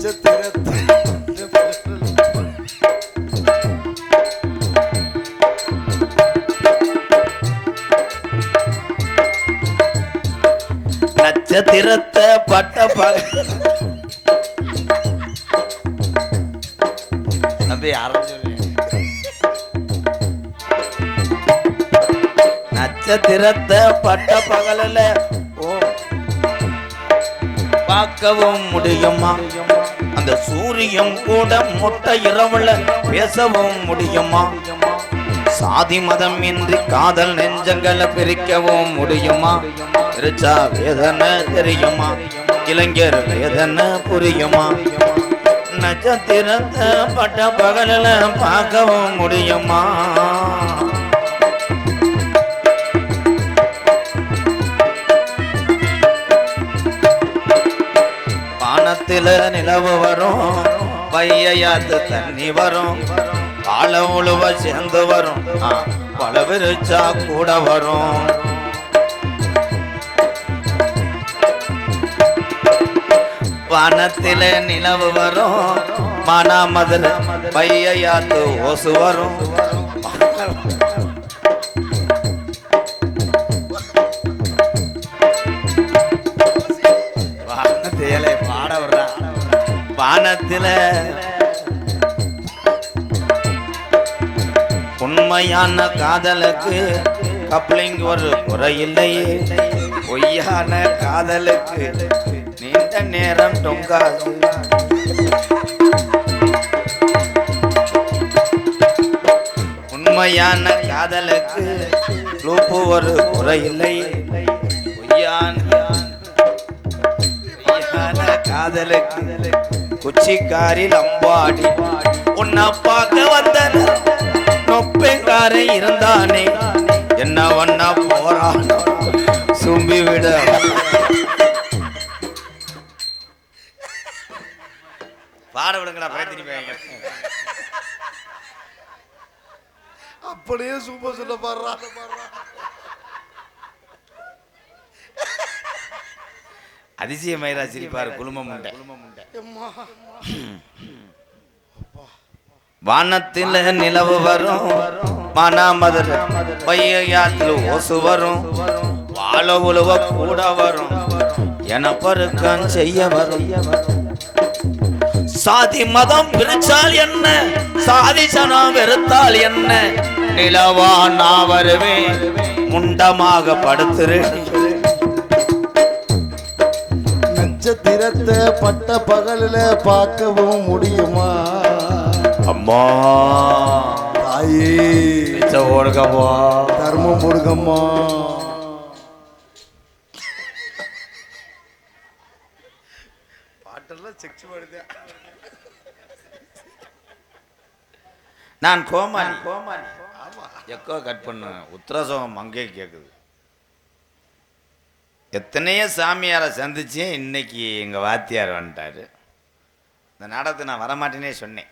நட்சத்திரத்தை பட்ட தம்பி நட்சத்திரத்தை பட்ட பகலில் பார்க்கவும் முடியுமா? அந்த சூரியன் கூட மொட்டை இரவுல பேசவும் முடியுமா? சாதி மதம் இன்றி காதல் நெஞ்சங்களை பிரிக்கவும் முடியுமா? பிரிச்சா வேதனை தெரியுமா? இளைஞர் வேதனை புரியுமா? நட்சத்திரத்தை பட்ட பகலில் பார்க்கவும் முடியுமா? வானத்தில நிலவு வரும், வையாத்து தண்ணி வரும், கால உழுவ சேர்ந்து வரும், பல விரிச்சா கூட வரும். வானத்தில நிலவு வரும், மானாமதுல வையாத்து ஓசு வரும். வானத்தில உண்மையான காதலுக்கு கப்ளிங் ஒரு குறையில்லையே, பொய்யான காதலுக்கு நீண்ட நேரம் தொங்காது. உண்மையான காதலுக்கு லூப்பு ஒரு குறையில்லையே, பொய்யான காதலுக்கு குச்சிக்காரி லம்பாடி. உன்னை பார்க்க வந்த நொப்பேங்காரை இருந்தானே, என்ன வண்ணா போறான் சும்பி விட. பாட விடுங்கடா, பயத்தினி போய் அப்படியே சூப்பர் சொல்ல பாடுறா. அதிசய மயிரா சிரிப்பாரு குழுமம் உண்ட. வானத்தில் நிலவு வரும், மானாமதுர பையாத்துல ஓசு வரும், வாழ உழுவ கூட வரும், என பருக்கான் செய்ய வரும். சாதி மதம் பிரிச்சால் என்ன, சாதி சனம் வெறுத்தால் என்ன, நிலவா நான் வருவேன் முண்டமாக படுத்துறேன். நட்சத்திரத்தை பட்ட பகலில் பார்க்கவும் முடியுமா? அம்மா தாயே ஓடுகம்மா, தர்மம் போடுகம்மா. பாட்டெல்லாம் செக்ஸ் வருது. நான் கோமாளி எக்கோ கட் பண்ண உத்தரசோகம் அங்கே கேட்குது. எத்தனையோ சாமியாரை சந்திச்சு இன்னைக்கு எங்கள் வாத்தியார் வந்துட்டார். இந்த நாடகத்தை நான் வரமாட்டேனே சொன்னேன்,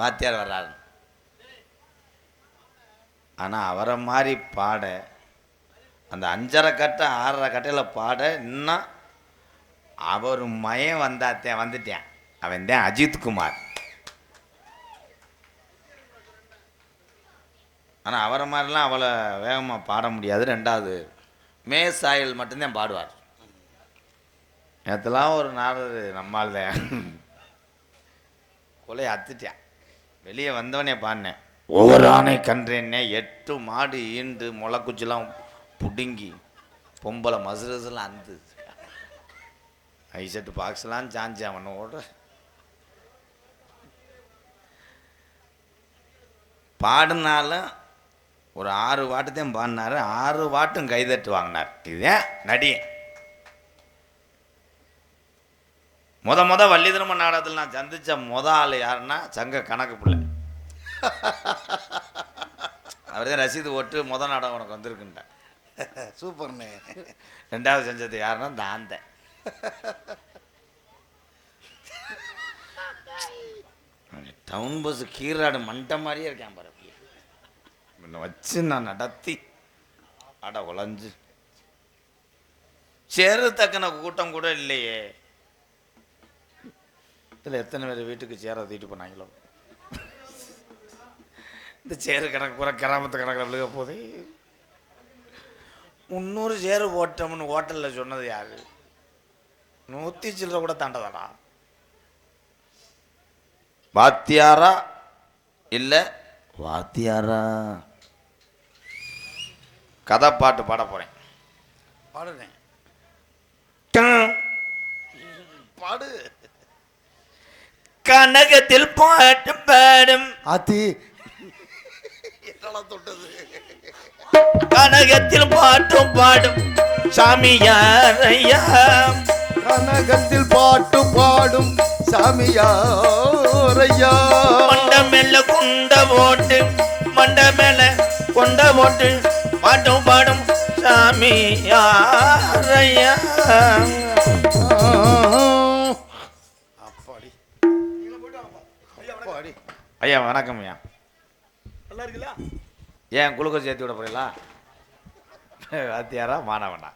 வாத்தியார் வர்றாரு. ஆனால் அவரை மாதிரி பாட, அந்த 5.5 கட்டை 6.5 கட்டையில் பாட இன்னும் அவர் மயம் வந்துட்டேன். அவன் தான் அஜித்குமார். ஆனால் அவரை மாதிரிலாம் அவளை வேகமாக பாட முடியாது. 2வது மேசாயில் மட்டும்தான் பாடுவார். நேற்றுலாம் ஒரு நாள் நம்மால் தான் கொலையை அத்துட்டேன். வெளியே வந்தவனே பாடினேன். ஒவ்வொரு ஆணை கன்றேன்னே 8 மாடு ஈண்டு முளைக்குச்சிலாம் பிடுங்கி பொம்பளை மசுரசுலாம் அந்து ஐசெட்டு பாக்ஸ்லாம் சாஞ்சி அவனோட பாடினாலும் ஒரு 6 வாட்டுத்தையும் பாடினார். 6 வாட்டும் கைதட்டு வாங்கினார். இதுதான் நடிகன். முத வள்ளி திரும்ப நாடகத்தில் நான் சந்தித்த ஆள் யாருன்னா சங்க கணக்கு பிள்ளை. அவர் தான் ரசீது ஓட்டு நாடகம் உனக்கு வந்திருக்குன்ட்டேன். சூப்பர்ண்ணே. 2வது செஞ்சது யாருன்னா இந்த ஆந்த டவுன் பஸ் கீராடு மண்டை மாதிரியே இருக்கேன் பாரு. வச்சு நான் நடத்தி அட உழைஞ்சு சேரு தக்கன கூட்டம் கூட இல்லையே. இதில் எத்தனை பேர் வீட்டுக்கு சேரை தூக்கிட்டு போனாங்களோ. இந்த சேரு கணக்கு பூரா கிராமத்து கணக்கில் விழுக போதே. 300 சேரு போட்டோம்னு ஹோட்டலில் சொன்னது யாரு? 100 சில்லரை கூட தாண்டதாடா. வாத்தியாரா இல்லை வாத்தியாரா? கதை பாட்டு பாட போகிறேன். பாடுறேன். பாடு. கனகத்தில் பாட்டு பாடும் ஆத்தி என்னடா தொட்டது? கனகத்தில் பாட்டும் பாடும் சாமியாரையா. கனகத்தில் பாட்டு பாடும் சாமியாரையா. மண்ட மேல கொண்ட போட்டு மண்ட மேல கொண்ட போட்டு பாட்டும் பாடும் சாமியாரையா. அப்பாடி அப்பாடி. ஐயா வணக்கம் ஐயா. நல்லா இருக்குல்ல? ஏன் குளுக்கோஸ் சேர்த்து விட போறீங்களா? வாத்தியாரா மாணவனா?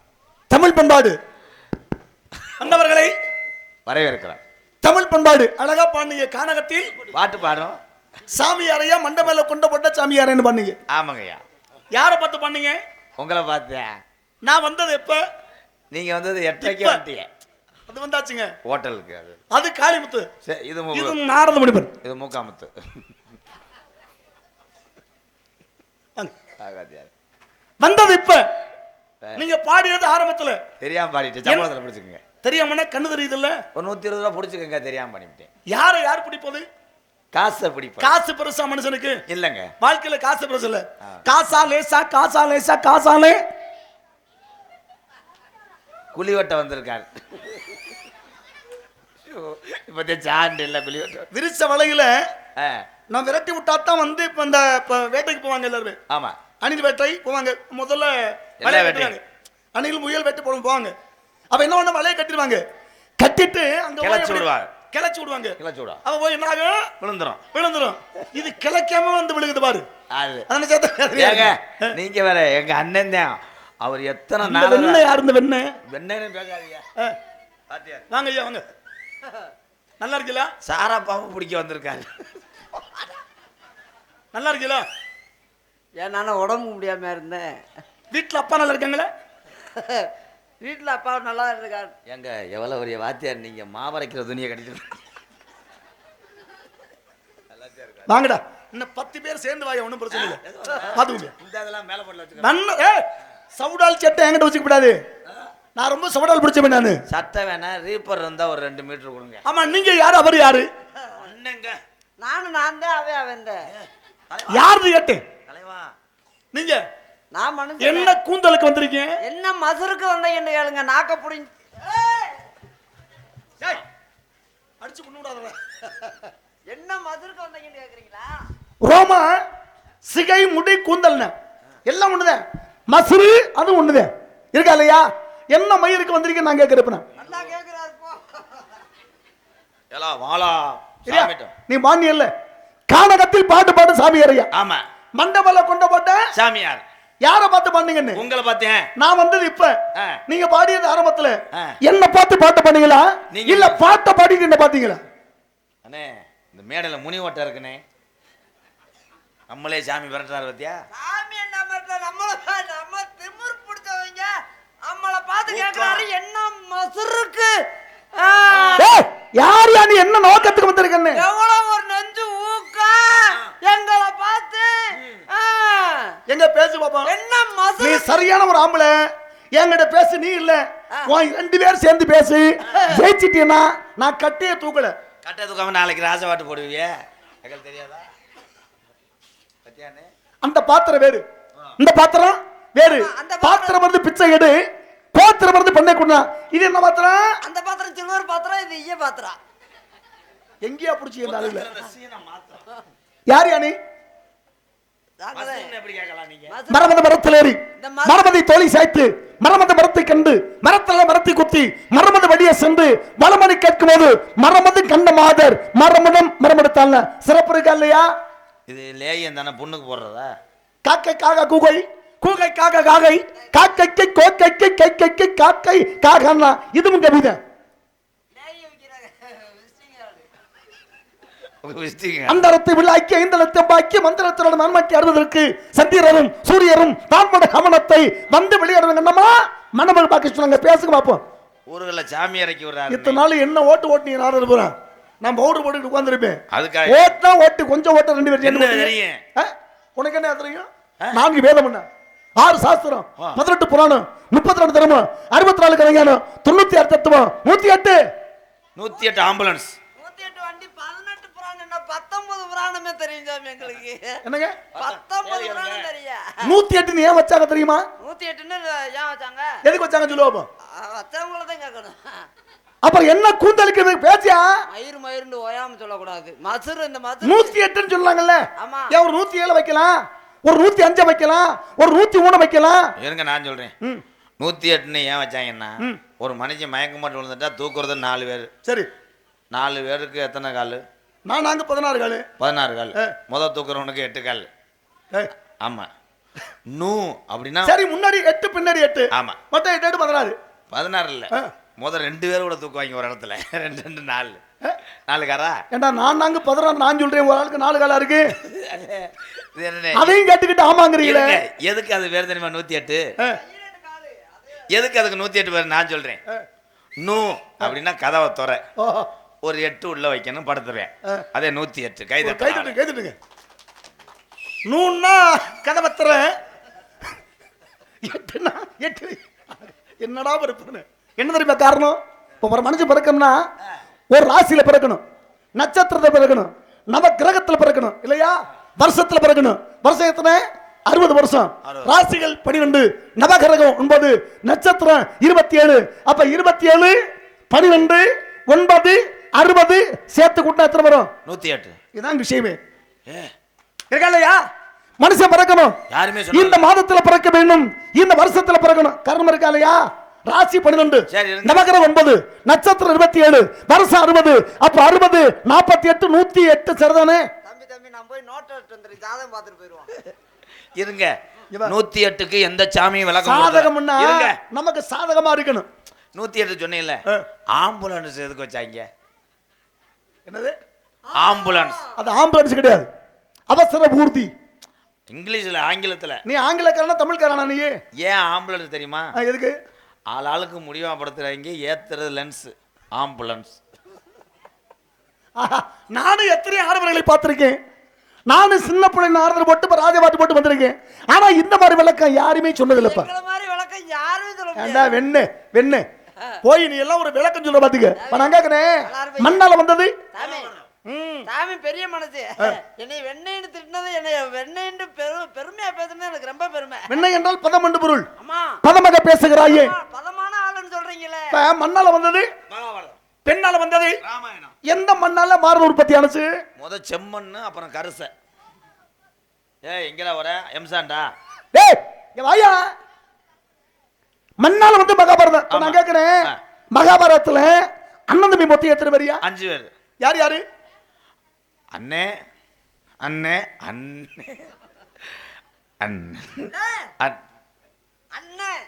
தமிழ் பண்பாடு அந்தவர்களை வரவேற்கிறேன். தமிழ் பண்பாடு அழகா பாடுங்க. கானகத்தில் பாட்டு பாடும் சாமியாரையா மண்டபேல கொண்ட போட்ட சாமியாரன்னு பண்ணீங்க. ஆமாங்க ஐயா. யாரை பார்த்து பண்ணீங்க? உங்களை பார்த்தேன். நான் வந்தது எப்ப? நீங்க வந்தது 8:30 வந்துட்டீங்க. அது வந்தாச்சுங்க ஹோட்டலுக்கு. அது காளிமுத்து. சரி, இது இது நாரத மணிபன். இது மூக்காமுத்து. வந்தது இப்ப. நீங்க பாடியது ஆரம்பத்துல தெரியாம பாடிட்டு சம்பளத்துல பிடிச்சுக்கங்க. தெரியாமனா கண்ணு தெரியுது இல்ல? ஒரு 120 ரூபா பிடிச்சுக்கங்க. தெரியாம பண்ணிவிட்டேன். யார் பிடிப்பது? காசை பிடிப்பேன். காசு பெருசா மனுஷனுக்கு? இல்லங்க, வாழ்க்கையில காசு பெருசு இல்ல. காசா லேசா காசா லேசா காசாலே குழிவட்ட வந்திருக்காரு. இப்ப சாண்டு இல்ல குழிவட்ட. விரிச்ச வலையில நான் விரட்டி விட்டாத்தான் வந்து இப்ப இந்த வேட்டைக்கு போவாங்க எல்லாருமே. ஆமா, அணில் வேட்டை போவாங்க. முதல்ல எல்லா வேட்டையும் அணில் முயல் வேட்டை போவாங்க. அப்ப என்ன பண்ண வலையை கட்டிடுவாங்க. கட்டிட்டு அங்க கிளச்சி விடுவாங்க. கிளச்சி விடுவாங்க. கிளச்சி விடுவா. அவ போய் என்ன ஆகும்? விழுந்துரும். இது கிளக்காம வந்து விழுகுது பாரு. அது நீங்க வேற. எங்க அண்ணன் தான். அவர் எத்தனை நாள் வெண்ணெய் யாரு? இந்த வெண்ணெய் பேசாதீங்க. வாங்க ஐயா வாங்க. நல்லா இருக்கீங்களா? சாரா பாம்பு பிடிக்க வந்திருக்காரு. நல்லா இருக்கீங்களா? ஏன் நானும் உடம்பு முடியாம இருந்தேன். வீட்டுல அப்பா நல்லா இருக்காங்களா? வீட்டுல அப்பா நல்லா இருக்காரு. எங்க எவ்வளவு ஒரு வாத்தியார் நீங்க மாவரைக்கிற துணியை கட்டிட்டு வாங்கடா. இன்னும் 10 பேர் சேர்ந்து வாங்க. ஒன்றும் பிரச்சனை இல்லை. பாத்துக்கோங்க. இந்த இதெல்லாம் மேல போடல வச்சுக்க. சவுடால் சட்டை என்கிட்ட வச்சுக்க கூடாது. நான் ரொம்ப சவுடால் பிடிச்சவன் நானு. சட்டை வேணா ரீப்பர் இருந்தா ஒரு 2 மீட்டர் கொடுங்க. ஆமா, நீங்க யாரு? அவர் யாரு? அண்ணங்க. நான் தான் அவன் யாரு கேட்டேன்? தலைவா நீங்க நான் மனுஷன். என்ன கூந்தலுக்கு வந்திருக்கீங்க? என்ன மசருக்கு வந்தீங்கன்னு கேளுங்க. நாக்க புடிங்க. அடிச்சு கொண்டு என்ன மசருக்கு வந்தீங்கன்னு கேக்குறீங்களா? ரோமா சிகை முடி கூந்தல் எல்லாம் ஒண்ணுதான். மசுரு அது ஒண்ணுதான். இருக்கா இல்லையா? என்ன மயிருக்கு வந்திருக்கீங்க நான் கேட்கிறேன். நல்லா கேக்குறாரு போ. எல்லாம் வாளா நீ மானிய இல்ல. கானகத்தில் பாட்டு பாடு சாமியாரையா. ஆமா. மண்டபல கொண்ட போட்ட சாமியார். யார பார்த்து பண்ணீங்கன்னு? உங்களை பார்த்தேன். நான் வந்தது இப்ப. நீங்க பாடியது ஆரம்பத்துல. ஆ. என்ன பார்த்து பாட்டு பண்ணீங்களா நீங்க இல்ல பாட்ட பாடிட்டு என்ன பாத்தீங்களா? அண்ணே, இந்த மேடையில முனி ஓட்ட இருக்குனே. நம்மளே சாமி விரட்டாரு பத்தியா? சாமி என்ன பண்ற? நம்ம திமிர் பிடிச்சவங்க நம்மள பார்த்து கேக்குறாரு என்ன மசருக்கு. ஏய், யார் யா நீ? என்ன நோக்கத்துக்கு வந்திருக்கன்னு? எவ்வளவு ஒரு நெஞ்சு ஊக்கா எங்களை பார்த்து. எங்க பேசு பாப்பா. என்ன மசரு? நீ சரியான ஒரு ஆம்பளை. என்கிட்ட பேசு. நீ இல்ல உன் 2 பேர் சேர்ந்து பேசு. ஜெயிச்சிட்டீனா நான் கட்டிய தூக்கல. கட்ட தூக்காம நாளைக்கு ராசவாட்டு போடுவீங்க. எங்களுக்கு தெரியாதா? பத்தியானே. அந்த பாத்திரம் வேறு, இந்த பாத்திரம் வேறு. பாத்திரம் வந்து பிச்சை எடு, பாத்திரம் வந்து பண்ணை கொண்டா. இது என்ன பாத்திரம்? அந்த பாத்திரம் சில்வர் பாத்திரம், இது ஈய பாத்திரம். எங்கேயா புடிச்சு இந்த ஆளுல? யார் யா நீ? மரமத மரத்தில் ஏறி மரமதை தோழி சாய்த்து மரமத மரத்தை கண்டு மரத்தில் மரத்தை குத்தி மரமத வழிய சென்று வளமணி கேட்கும் போது மரமது கண்ட மாதர் மரமடம் மரமெடுத்தாங்க. சிறப்பு இருக்கா இல்லையா? இது லேயம் தானே பொண்ணுக்கு போடுறதா? காக்கை காக கூகை, கூகை காக காகை, காக்கைக்கு கோக்கைக்கு கைக்கைக்கு காக்கை காகன்னா இதுவும் கவிதை. விசிட்டிங்க. அந்தரத்தை விழாக்கி ஐந்தளத்தை பாக்கி மந்திரத்தினோட நன்மைக்கு அறுவதற்கு சந்திரரும் சூரியரும் தான்மட கமனத்தை வந்து வெளியிடுவாங்க. என்னமா மணமகள் பார்க்க சொன்னாங்க, பேசுங்க பார்ப்போம். ஊர்களில் சாமி இறக்கி விடுறாரு. இத்தனை நாள் என்ன ஓட்டு நீங்க ஆடுறது போறேன், நான் பவுடர் போட்டு உட்கார்ந்துருப்பேன். அதுக்காக ஓட்டுனா ஓட்டு, கொஞ்சம் ஓட்டு, ரெண்டு பேரும் என்ன தெரியும்? உனக்கு என்ன தெரியும்? 4 வேதம் என்ன, 6 சாஸ்திரம், 18 புராணம், 32 தர்மம், 64 கலைஞானம், 96 தத்துவம், 108 108 ஆம்புலன்ஸ், 108 வண்டி, 18 புராணம், என்ன 19 புராணமே தெரியும் சாமி எங்களுக்கு. என்னங்க 19 புராணம் தெரியும். 108 ஏன் வச்சாங்க தெரியுமா? 108ன்னு ஏன் வச்சாங்க? எதுக்கு வச்சாங்க சொல்லுவோம்? வச்சவங்கள தான் கேட்கணும். அப்புறம் என்ன கூந்தலுக்கு பேச்சியா? மயிர்னு ஓயாம சொல்லக்கூடாது. மசுரு, இந்த மசுரு 108 சொல்லாங்கல்ல. ஆமா. ஏன் ஒரு 107 வைக்கலாம், ஒரு 105 வைக்கலாம், ஒரு 103 வைக்கலாம். இருங்க நான் சொல்றேன். 108 ஏன் வச்சாங்கன்னா, ஒரு மனுஷன் மயக்கம் போட்டு விழுந்துட்டா தூக்குறது 4 பேர். சரி, 4 பேருக்கு எத்தனை கால்? நாங்க 16 காலு. 16 கால். முதல் தூக்குறவனுக்கு 8 கால். ஆமா. நூ அப்படின்னா சரி, முன்னாடி 8 பின்னாடி 8. ஆமா. மொத்தம் 8 16. 16 இல்ல, முதல் 2 பேர் கூட தூக்குவாங்க ஒரு இடத்துல. 2 4 காரா? ஏண்டா நாங்க 16 நான் சொல்றேன், ஒரு ஆளுக்கு 4 காலா இருக்கு. இது என்ன? அதையும் கேட்டுக்கிட்டு ஆமாங்கிறீங்களே. இருங்க, எதுக்கு அது பேர் தெரியுமா 108? எதுக்கு அதுக்கு 108 பேர் நான் சொல்றேன். நூ அப்படின்னா கதவை துற, ஒரு 8 உள்ள வைக்கணும், படுத்துவேன். அதே 108. கைதுட்டுங்க. நூன்னா கதவத்துற, 8னா 8. என்னடா பிறப்பு? என்ன தெரியுமா காரணம்? இப்போ ஒரு மனுஷன் பிறக்கணும்னா ஒரு ராசியில பிறக்கணும், நட்சத்திரத்தை பிறக்கணும், நவ கிரகத்துல பிறக்கணும் இல்லையா? வருஷத்துல பிறக்கணும். வருஷம் எத்தனை? 60 வருஷம். ராசிகள் 12, நவகிரகம் 9, நட்சத்திரம் 27. அப்ப 27 12 9 60 சேர்த்து கூட்டினா எத்தனை வரும்? 108. இதான் விஷயமே. இருக்கா இல்லையா? மனுஷன் பிறக்கணும், யாருமே இந்த மாதத்துல பிறக்க வேண்டும், இந்த வருஷத்துல பிறக்கணும். காரணம் இருக்கா இல்லையா? ராசி 12, நவகிரகம் 9, நட்சத்திரம் 27, வருஷம் 60. அப்ப 60 48 108 சரிதானே? தம்பி நான் போய் நோட் எடுத்து வந்துறேன், ஜாதகம் பார்த்துட்டு போயிடுவோம். இருங்க, 108க்கு எந்த சாமியும் விளக்கம் சாதகம்னா இருங்க, நமக்கு சாதகமா இருக்கணும். 108 சொன்னீங்கல்ல, ஆம்புலன்ஸ் எதுக்கு வச்சாங்க? என்னது ஆம்புலன்ஸ்? அது ஆம்புலன்ஸ் கிடையாது, அவசர ஊர்தி. இங்கிலீஷ்ல, ஆங்கிலத்துல. நீ ஆங்கிலக்காரனா தமிழ்காரனா? நீ ஏன் ஆம்புலன்ஸ் தெரியுமா? எதுக்கு? ஆளுக்கு முடிவாப்படுத்துறாங்க, ஏத்துறது லென்ஸ், ஆம்புலன்ஸ். நானும் எத்தனை ஆடவர்களை பார்த்திருக்கேன். நானும் சின்ன பிள்ளை ஆறுதல் போட்டு இப்ப ராஜபாட்டு போட்டு வந்திருக்கேன். ஆனா இந்த மாதிரி விளக்கம் யாருமே சொன்னதில்லப்பா. இந்த மாதிரி விளக்கம் யாருமே சொல்ல முடியாது. வெண்ணு போய் நீ எல்லாம் ஒரு விளக்கம் சொல்ல பாத்துக்க. நான் கேக்குறேன், மண்ணால வந்தது சாமி பெரிய மனசு. என்னை வெண்ணெய்னு திட்டினது, என்னை வெண்ணெய்னு பெருமையா பேசுனது எனக்கு ரொம்ப பெருமை. வெண்ணெய் என்றால் பதம் என்று பொருள். ஆமா, பதமாக பேசுகிறாயே. பதமான ஆளுன்னு சொல்றீங்களே. மண்ணால வந்தது, பெண்ணால வந்தது. எந்த மண்ணால மாறுதல் உற்பத்தி ஆனது? முத செம்மண்ணு, அப்புறம் கருச. எங்கடா வர எம்சாண்டா? வாயா, மண்ணால வந்து மகாபாரதம். நான் கேட்கிறேன், மகாபாரதத்துல அண்ணன் தம்பி மொத்தம் எத்தனை பேரியா? 5 பேர். யார் யாரு? அண்ணே அண்ணே அண்ணே அண்ணன்,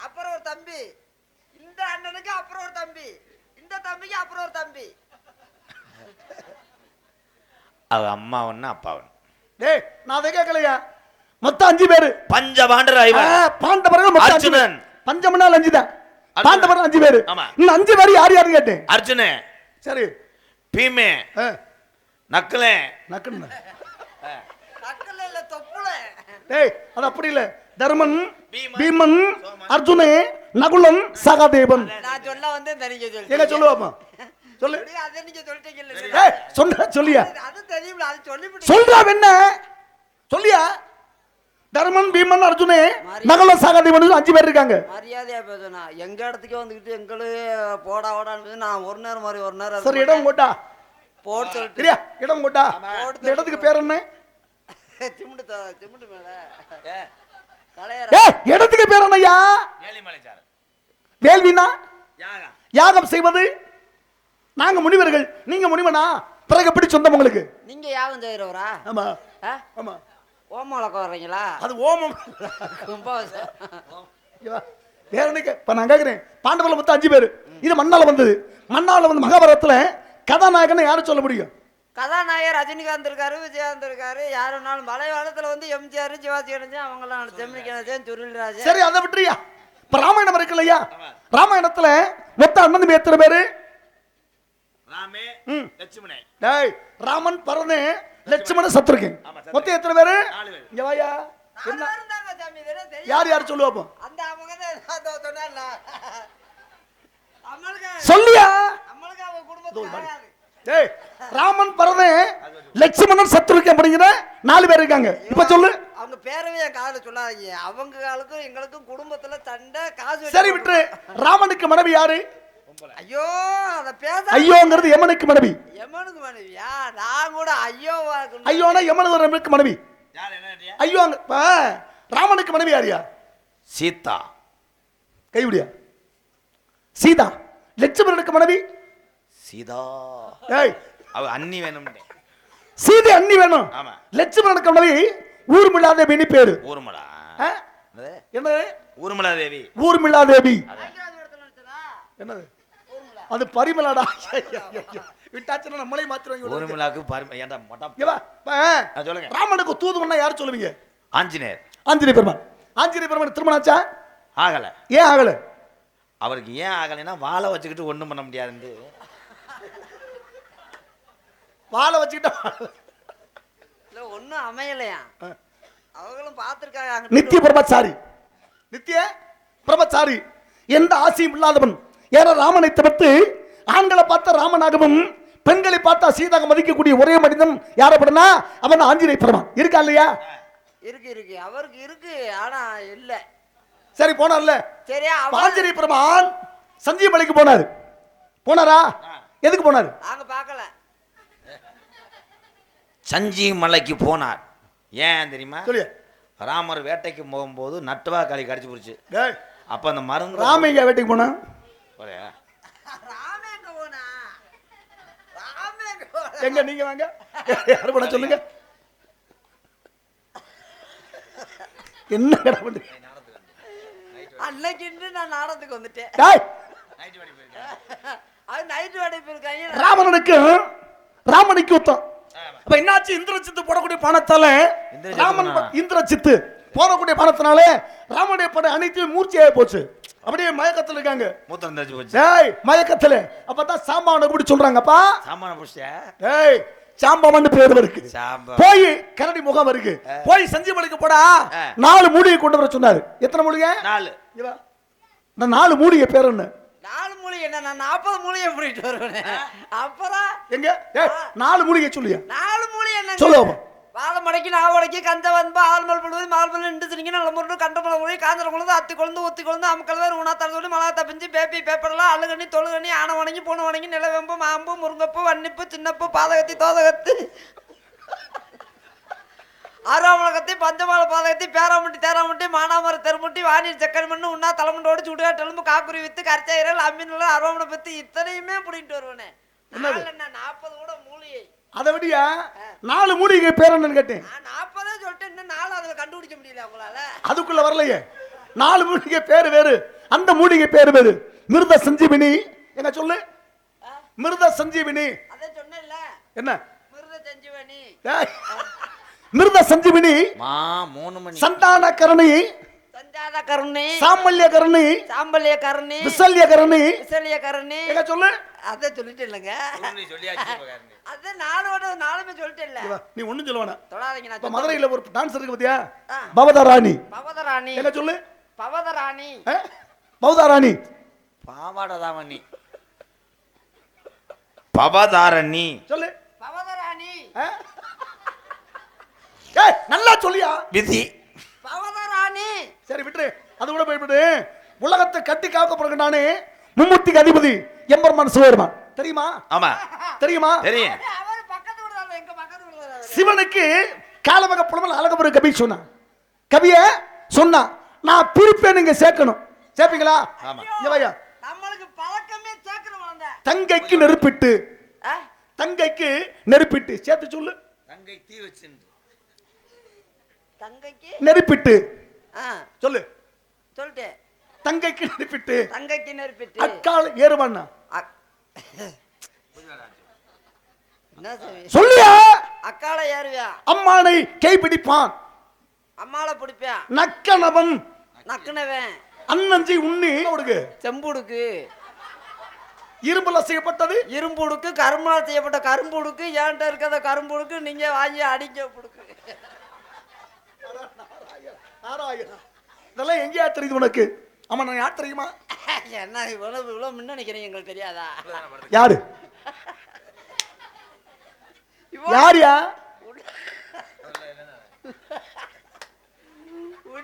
அப்புறம் ஒரு தம்பி, இந்த அண்ணனுக்கு அப்புறம் ஒரு தம்பி, இந்த தம்பிக்கு அப்புறம் ஒரு தம்பி. அவ அம்மா ஒண்ணு அப்பா ஒண்ணு. டேய், நான் அதை கேட்கலையா? மொத்தம் 5 பேரு. பஞ்சபாண்டர் பாண்டவர்கள் மொத்தம் 5 பேர். பஞ்சமனால் 5 தான், பாண்டவர்கள் 5 பேரு. இந்த 5 பேர் யார் யாரு கேட்டேன்? அர்ஜுனே, சரி, பீமே, நக்கலே. நக்கல இல்ல, தொப்புல. டேய், அது அப்படி இல்ல. தர்மன், பீமன், அர்ஜுனே, நகுலன், சகாதேவன். நான் சொல்ல வந்து தனிக்க சொல்லு. எங்க சொல்லுவாமா? சொல்லு. அத நீங்க சொல்லிட்டீங்கல்ல. ஏய், சொல்லியா? அது தெரியும்ல, அது சொல்லிவிட்டு. சொல்றா என்ன? சொல்லியா? தர்மன், பீமன், அர்ஜுனே, நகுலன், சகாதேவன் 5 பேர் இருக்காங்க. மரியாதையா பேசணும். எங்க இடத்துக்கு வந்துகிட்டு எங்களு போடா ஓடான்னு நான் ஒரு நேரம் மாதிரி ஒரு நேரம். சரி, இடம் கோட்டா போட்டு சொல்லிட்டு. சரியா? இடம் கோட்டா. இந்த இடத்துக்கு பேர் என்ன? சிமெண்ட் மேல இடத்துக்கு பேர் என்னய்யா? வேள்வினா யாகம் செய்வது. நாங்க முனிவர்கள், நீங்க முனிவனா? பிறகு எப்படி சொந்தம் உங்களுக்கு? நீங்க யாகம் செய்யறவரா? ஆமா ஆமா. ஓமம் வளர்க்க வர்றீங்களா? அது ஓமம். வேற என்ன இப்ப நான் கேட்கிறேன், பாண்டவர்ல மொத்தம் 5 பேர். இது மண்ணால வந்தது. மண்ணால வந்து மகாபாரதத்துல கதாநாயகனை யாரும் சொல்ல முடியும்? கதாநாயகர் ரஜினிகாந்த் இருக்காரு, விஜயகாந்த் இருக்காரு. யாருனாலும் பழைய காலத்துல வந்து எம்ஜிஆர், சிவாஜி கணேசன், அவங்களாம் ஜெமினி கணேசன், சுருளிராஜன். சரி, அதை விட்டுறியா? இப்ப ராமாயணம் இருக்கு இல்லையா? ராமாயணத்துல மொத்தம் அண்ணன் தம்பி எத்தனை பேரு? ராமே லட்சுமணே. டேய், ராமன் பரதே லட்சுமணன் சத்ருகன். மொத்தம் எத்தனை பேரு? 4 பேர். இங்க வாயா. என்ன இருந்தாங்க சாமி, இதெல்லாம் தெரியும். யார் யார் சொல்லுவா அப்போ? அந்த அவங்க தான் சொன்னார்ல. நம்மளுக்கு சொல்லியா? நம்மளுக்கு அவங்க குடும்பத்துக்கு ஆகாது. டேய், ராமன் பரதே லட்சுமணன் சத்ருகன் அப்படிங்கிற 4 பேர் இருக்காங்க. இப்ப சொல்லு. அவங்க பேரவே என் காதுல சொல்லாதீங்க. அவங்க காலுக்கும் எங்களுக்கும் குடும்பத்துல சண்டை, காசு. சரி விட்டு. ராமனுக்கு மனைவி யாரு? ஐயோ, அத பேச. ஐயோங்கிறது யமனுக்கு மனைவி. யமனுக்கு மனைவியா? நான் கூட ஐயோவா இருக்கு. ஐயோனா யமனுக்கு மனைவி. யார் என்ன கேட்டியா? ஐயோ, ராமனுக்கு மனைவி யாரியா? சீதா. கைவிடியா? சீதா. லட்சுமணனுக்கு மனைவி சீதா. ஏய், அவ அண்ணி வேணும்னே. சீதை அண்ணி வேணும். ஆமா. லட்சுமணனுக்கு மனைவி ஊர்மிளா தேவி பேரு. ஊர்மலா. ஆ? என்னது? என்னது? ஊர்மலா தேவி. ஊர்மிளா தேவி. என்னது? அது பரிமளாடா. விட்டாச்சுன்னா நம்மளே மாத்திருவாங்க. ஊர்மலாக்கு ஏன்டா மொட்டா. சொல்லுங்க. ராமனுக்கு தூதுவன்னா யார் சொல்லுவீங்க? ஆஞ்சநேயர். ஆஞ்சநேய பெருமான். ஆஞ்சநேய பெருமான் திருமணம் ஆச்சா? ஆகல. ஏன் ஆகல? அவருக்கு ஏன் ஆகலைன்னா வாழை வச்சுக்கிட்டு ஒண்ணும் பண்ண முடியாது. வாழை வச்சுக்கிட்டா இல்ல, ஒண்ணும் அமையலையா? அவங்களும் பார்த்திருக்காங்க. நித்திய பிரம்மச்சாரி. நித்திய பிரம்மச்சாரி. எந்த ஆசையும் இல்லாதவன். ஏன்னா ராமனை தவிர்த்து ஆண்களை பார்த்தா ராமனாகவும் பெண்களை பார்த்தா சீதாக மதிக்கக்கூடிய ஒரே மனிதன் யார் அப்படின்னா அவன் ஆஞ்சநேய பெருமான். இருக்கா இல்லையா? இருக்கு அவருக்கு இருக்கு, ஆனா இல்ல. சரி, போனார்ல. சரி, ஆஞ்சநேய பெருமான் சஞ்சீவமலைக்கு போனாரு. போனாரா? எதுக்கு போனாரு? நாங்க பார்க்கல. சஞ்சீவ் மலைக்கு போனார். ஏன் தெரியுமா? சொல்லு. ராமர் வேட்டைக்கு போகும்போது நட்டுவா காளி கடிச்சு போச்சு. டேய், அப்ப அந்த மருந்து ராமையா வேட்டைக்கு போனா? ராமே எங்க போனா? ராமே எங்க போனா? எங்க நீங்க வாங்க. யாரு போனா சொல்லுங்க. என்ன கடை பண்ணு? அன்னைக்கு நான் நாடகத்துக்கு வந்துட்டேன். டேய், அது நைட்டு வேடைப்பு இருக்காங்க. ராமனுக்கு யுத்தம். அப்ப என்னாச்சு? இந்திரஜித்து போடக்கூடிய பானத்தால ராமன் இந்திரஜித்து போடக்கூடிய பானத்தினால ராமனுடைய படை அனைத்தையும் மூர்ச்சியாகி போச்சு. அப்படியே மயக்கத்துல இருக்காங்க. மூத்திரம் தெரிஞ்சு போச்சு. டேய், மயக்கத்துல. அப்பதான் சாம்பாவனை கூடி சொல்றாங்கப்பா. சாமான புடிச்சா? டேய், சாம்பாவன் பேர் இருக்கு. போய் கரடி முகம் இருக்கு. போய் சஞ்சீவமலைக்கு போடா. 4 மூலிகை கொண்டு வர சொன்னாரு. எத்தனை மூலிகை? 4. இந்த 4 மூலிகை பேர் என்ன? 4 மூலிகை என்ன? நான் 40 மூலிகை போயிட்டு வருவேன். அப்புறம் எங்க? 4 மூலிகை சொல்லியா? 4 மூலிகை என்ன சொல்லுவோம். வாழை மடக்கி நான் உடக்கி கந்த வன்பா ஆல்மல் படுவது மால்மல் நின்று திரிங்க நல்ல முறை கண்டமலை மொழி காஞ்சல குழந்தை அத்தி குழந்தை ஒத்தி குழந்தை அமுக்கள் வேறு உணாத்தால் சொல்லி மலா தப்பிஞ்சு பேப்பி பேப்பர்லாம் அழுகண்ணி தொழுகண்ணி ஆனை வணங்கி பூனை வணங்கி நிலவெம்பு மாம்பு முருங்கப்பு வன்னிப்பு சின்னப்பு பாதகத்தி தோதகத்து ஆறாமலகத்தி பஞ்சமால பாதகத்தி பேராமுட்டி தேராமுட்டி மானாமர தெருமுட்டி வானீர் செக்கன் மண்ணு உண்ணா தலைமுண்டோடு சுடுகா டெலும்பு காக்குறி வித்து கரைச்சாயிரல் அம்மின்ல அருவாமனை பத்தி இத்தனையுமே பிடிக்கிட்டு வருவேனே. 40 கூட மூலிகை. அதை விடியா 4 மூலிகை பேர் என்னன்னு கேட்டேன். 40 சொல்லிட்டு இன்னும் 4 அதுல கண்டுபிடிக்க முடியல உங்களால. அதுக்குள்ள வரலையே. 4 மூலிகை பேர் வேறு. அந்த மூலிகை பேர் வேறு. மிருத சஞ்சீவினி. என்ன சொல்லு? மிருத சஞ்சீவினி. அத சொன்னேன்ல. என்ன? மிருத சஞ்சீவினி. மிருத சஞ்சீவினி. 3 மணி. சந்தான கரணி. சந்தான கருணை. சாமல்ய கரணி. சாம்பல்ய கருணை. விசல்ய கரணி. விசல்ய கருணை. என்ன சொல்லு? அத சொல்லிட்டு இல்லங்க. அத நாலுமே சொல்லிட்டு இல்ல. நீ ஒண்ணும் சொல்லுவானா? தொடாதீங்க. நான் இப்ப மதுரையில ஒரு டான்ஸ் இருக்கு பாத்தியா? பவதராணி. பவதராணி. என்ன சொல்லு? பவதராணி. பவதராணி. பாவாடதாவணி. பவதாரணி. சொல்லு. பவதராணி. ஏய், நல்லா சொல்லியா? விதி. பவதராணி. சரி விட்டு. அது கூட போய்விடு. உலகத்தை கட்டி காக்கப்படுகிறானே மும்மூர்த்திக்கு அதிபதி எம்பெருமான் சிவபெருமான். தெரியுமா? ஆமா. தெரியுமா? தெரியும். அவர் பக்கத்து ஊர்ல எங்க பக்கத்து ஊர்ல சிவனுக்கு காலவக புலமல் அழகபுர கவி சொன்னா. கவிய சொன்னா நான் பிரிப்பேன், நீங்க சேர்க்கணும். சேர்ப்பீங்களா? ஆமா. ஐயா, நம்மளுக்கு பழக்கமே சேர்க்கணும் வந்த. தங்கைக்கு நெருப்பிட்டு. தங்கைக்கு நெருப்பிட்டு சேர்த்து சொல்லு. தங்கை தீ வச்சு. தங்கைக்கு நெருப்பிட்டு. சொல்லு. சொல்லு. சொல்லிட்டேன். தங்கைக்கு நெருப்பிட்டு தங்கைக்கு நெருப்பிட்டு அக்கால் ஏறுவான்னா அக்- என்ன சாமி? சொல்லியா அக்கால ஏறுவியா அம்மானை கைப்பிடிப்பான் அம்மால பிடிப்பான் நக்கனவன் நக்குனவன் அன்னஞ்சி உண்ணி கொடுக்கு செம்புடுக்கு இரும்புல செய்யப்பட்டது இரும்புடுக்கு கரும்பால் செய்யப்பட்ட கரும்புடுக்கு ஏன்ட்ட இருக்கிற கரும்புடுக்கு நீங்க வாங்கி அடிக்க புடுக்கு இதெல்லாம் எங்கேயா தெரியுது உனக்கு? ஆமா நான் யார் தெரியுமா? என்ன இவ்வளவு முன்ன நினைக்கிறீங்க எங்களுக்கு தெரியாதா? யாரு இவ்வளவு- யாரியா?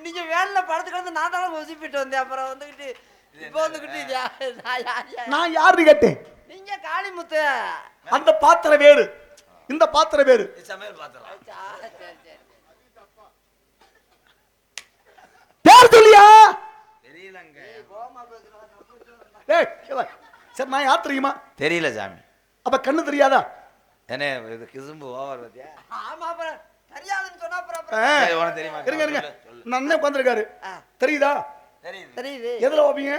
நீங்க வேலைல படத்துக்கு நான் தானே ஒசிப்பிட்டு வந்தேன். அப்புறம் வந்துகிட்டு இப்போ வந்துகிட்டு நான் யாருன்னு கேட்டேன். நீங்க காளிமுத்து. அந்த பாத்திரம் வேறு, இந்த பாத்திரம் வேறு. சமையல் பாத்திரம். பேர் சொல்லியா? தெரியலங்க. ஏய், சரி நான் யார் தெரியுமா? தெரியல சாமி. அப்ப கண்ணு தெரியாதா? என்ன இது கிசும்பு ஓவர் பத்தியா? ஆமா அப்புறம் தெரியாதுன்னு சொன்னா அப்புறம் சரி, உனக்கு தெரியுமா? இருங்க இருங்க, சொல்லு, சொல்லு. நான் அண்ணன் உட்காந்துருக்காரு. ஆ, தெரியுதா? தெரியுது. தெரியுது. எதுல வைப்பீங்க?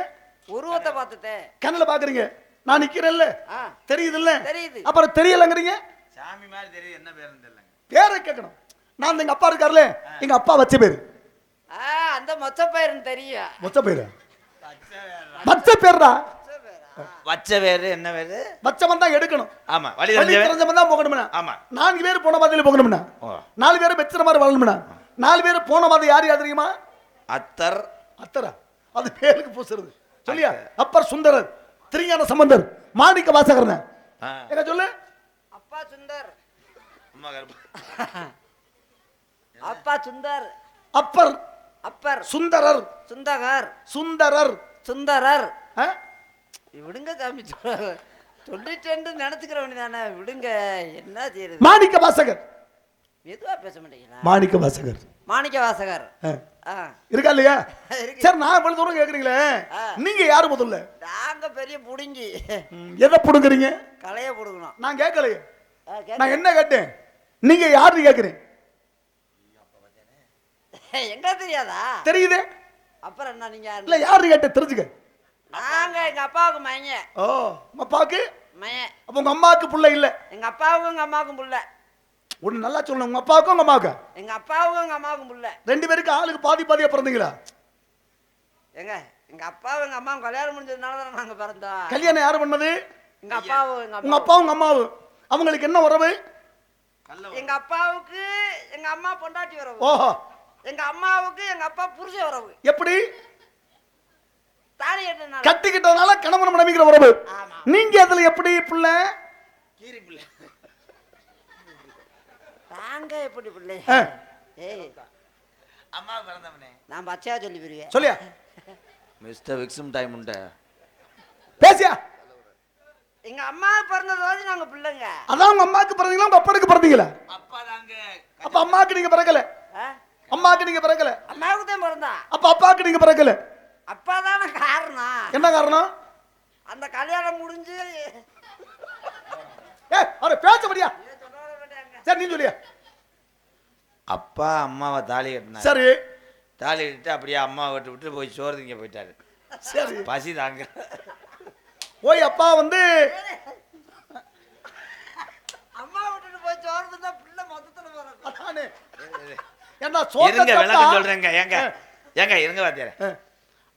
உருவத்தை பார்த்துட்டேன். கண்ணுல பாக்குறீங்க, நான் நிக்கிறேன்ல, ஆ, தெரியுது இல்ல? தெரியுது. அப்புறம் தெரியலங்கிறீங்க. சாமி மாதிரி தெரியுது, என்ன பேருன்னு தெரியலங்க. பேரை கேட்கணும். நான் எங்க அப்பா இருக்காருல்ல, எங்க அப்பா வச்ச பேரு. ஆ, அந்த மொச்சப்பயிர்னு தெரியும். மொச்ச பேரு, வச்ச பேருடா. வச்ச வேறு என்ன வேறு? வச்சவன் தான் எடுக்கணும். ஆமா, வழி வழி தெரிஞ்சவன். தெரிஞ்சவன் தான் போகணும்னா. ஆமா. 4 பேர் போன பாதையில போகணும்னா, ஓ. 4 பேர் வெச்சற மாதிரி வாழணும்னா, 4 பேர் போன பாதை யார் யார் தெரியுமா? அத்தர். அத்தரா, அது பேருக்கு பூசுறது. சொல்லியா? அப்பர் சுந்தரர், திருஞான சம்பந்தர், மாணிக்க வாசகர். ஆ. என்ன சொல்லு? அப்பா சுந்தர். அம்மா கருப்பு. அப்பா சுந்தர். அப்பர் அப்பர் சுந்தரர், சுந்தகர் சுந்தரர். சுந்தரர். ஆ? விடுங்க சாமி, சொல்லிட்டு நினைச்சுக்கிறவனு தானே. விடுங்க, என்ன செய்யறது? மாணிக்க வாசகர். மெதுவா பேச மாட்டீங்களா? மாணிக்க வாசகர் மாணிக்க வாசகர். ஆ. ஆ, இருக்கா இல்லையா? இருக்கு. சரி, நான் இவ்வளவு தூரம் கேக்குறீங்களே, ஆ. நீங்க யாரு முதல்ல? நாங்க பெரிய புடுங்கி எதை புடுங்குறீங்க? களைய புடுங்கணும். நான் கேட்கலையே. ஆ, கேட்க- நான் என்ன கேட்டேன்? நீங்க யாருன்னு கேக்குறேன். எங்க தெரியாதா? தெரியுது. அப்புறம் என்ன நீங்க யாரு? இல்ல யாருன்னு கேட்டேன், தெரிஞ்சுக்க. நாங்க எங்க அப்பாவுக்கு மையன். ஓ, உங்க அப்பாவுக்கு? மையன். அப்ப உங்க அம்மாவுக்கு புள்ள இல்ல? எங்க அப்பாவுக்கும் எங்க அம்மாவுக்கும் புள்ள. ஒண்ணு நல்லா சொல்லணும், உங்க அப்பாவுக்கும் உங்க அம்மாவுக்கு எங்க அப்பாவுக்கும் எங்க அம்மாவுக்கும் புள்ள. 2 பேருக்கு ஆளுக்கு பாதி பாதியா பிறந்தீங்களா? எங்க எங்க அப்பாவும் எங்க அம்மாவும் கல்யாணம் முடிஞ்சதுனால தானே நாங்க பிறந்தோம். கல்யாணம் யாரு பண்ணது? எங்க அப்பாவும் எங்க உங்க அம்மா. அப்பாவும் உங்க அம்மாவும். அவங்களுக்கு என்ன உறவு? எங்க அப்பாவுக்கு எங்க அம்மா பொண்டாட்டி உறவு. ஓஹோ. எங்க அம்மாவுக்கு எங்க அப்பா புருஷ உறவு. எப்படி? தாலி கட்டினால. கட்டிக்கிட்டதுனால கணவன் மனைவிக்கிற உறவு. ஆமா. நீங்க அதுல எப்படி புள்ள? கீரி பிள்ளை. நாங்க எப்படி பிள்ளை? ஆ. ஏய், அம்மா பிறந்தவனே. நான் பச்சையா சொல்லி போயிருவேன். சொல்லியா? மிஸ்டர் விக்ஸும் டைம் உண்டு. பேசியா? எங்க அம்மா பிறந்தது வந்து நாங்க பிள்ளைங்க. அதான் உங்க அம்மாவுக்கு பிறந்தீங்களா உங்க அப்பாவுக்கு பிறந்தீங்களா? அப்பா தாங்க. அப்ப அம்மாவுக்கு நீங்க பிறக்கல. ஆ? அம்மாவுக்கு நீங்க பிறக்கல. அம்மாவுக்கு தான் பிறந்தா. அப்ப அப்பாவுக்கு நீங்க பிறக்கல. அப்பா தானே காரணம். என்ன காரணம்? அந்த கல்யாணம் முடிஞ்சு அவரை பேச முடியா? சொல்ல வேண்டியாங்க. சரி, நீ சொல்லியா? அப்பா அம்மாவை தாலி கட்டினாரு. சரி தாலி கட்டிட்டு அப்படியே அம்மாவை விட்டு போய் சோறு திங்க போயிட்டாரு. சரி. பசி தாங்க. போய் அப்பா வந்து அம்மா விட்டுட்டு போய் சோறுதுன்னா பிள்ளை மொத்தத்துல பிறக்கும். அதானே. ஏன்னா இருங்க, சோத்த விளக்கம் தப்பா- சொல்றேங்க. ஏங்க இருங்க வாத்தியாரே.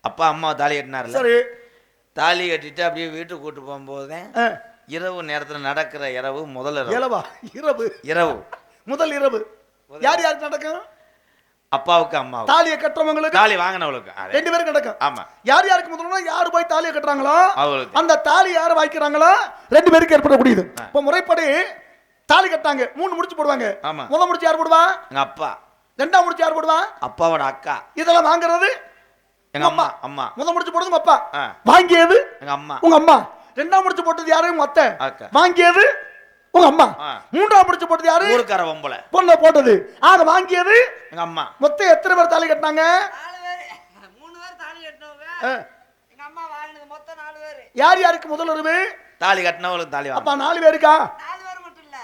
அப்பா அம்மாவை தாலி கட்டினார்ல. சரி. தாலி கட்டிட்டு அப்படியே வீட்டுக்கு கூட்டு போகும்போது ஆ. இரவு நேரத்துல நடக்கிற இரவு முதல் இரவு. இரவா? இரவு. இரவு முதல் இரவு. யார் யாருக்கு நடக்கும்? அப்பாவுக்கு அம்மாவுக்கு. தாலியை கட்டுறவங்களுக்கு, தாலி வாங்கினவளுக்கு. அதே. 2 பேருக்கு நடக்கும். ஆமா. யார் யாருக்கு முதல்ல யாரு போய் தாலியை கட்டுறாங்களோ அவளுக்கு. அந்த தாலி யார் வாய்க்கிறாங்களோ 2 பேருக்கு ஏற்படக்கூடியது. இப்ப முறைப்படி தாலி கட்டாங்க, 3 முடிச்சு போடுவாங்க. ஆமா. முதல் முடிச்சு யார் போடுவா? எங்க அப்பா. 2ஆம் முடிச்சு யார் போடுவா? அப்பாவோட அக்கா. இதெல்லாம் வாங்குறது எங்க அம்மா. அம்மா. முதல் முடிச்சு போடுறது உங்க அப்பா. ஆ. வாங்கியது எங்க அம்மா. உங்க அம்மா. 2ஆம் முடிச்சு போட்டது யாரு? உங்க அத்தை. அக்கா. வாங்கியது உங்க அம்மா. ஆ. 3ஆம் முடிச்சு போட்டது யாரு? ஊருக்கார பொம்பளை. பொண்ணு போட்டது. ஆக வாங்கியது எங்க அம்மா. மொத்தம் எத்தனை பேர் தாலி கட்டினாங்க? 4 பேரு. 3 பேர் தாலி கட்டினவங்க. ஆ. எங்க அம்மா வாங்கினது மொத்தம் 4 பேரு. யார் யாருக்கு முதல் உறவு? தாலி கட்டினவளுக்கு தாலி அப்பா வாங்க. 4 பேருக்கா? 4 பேர் மட்டும் இல்ல.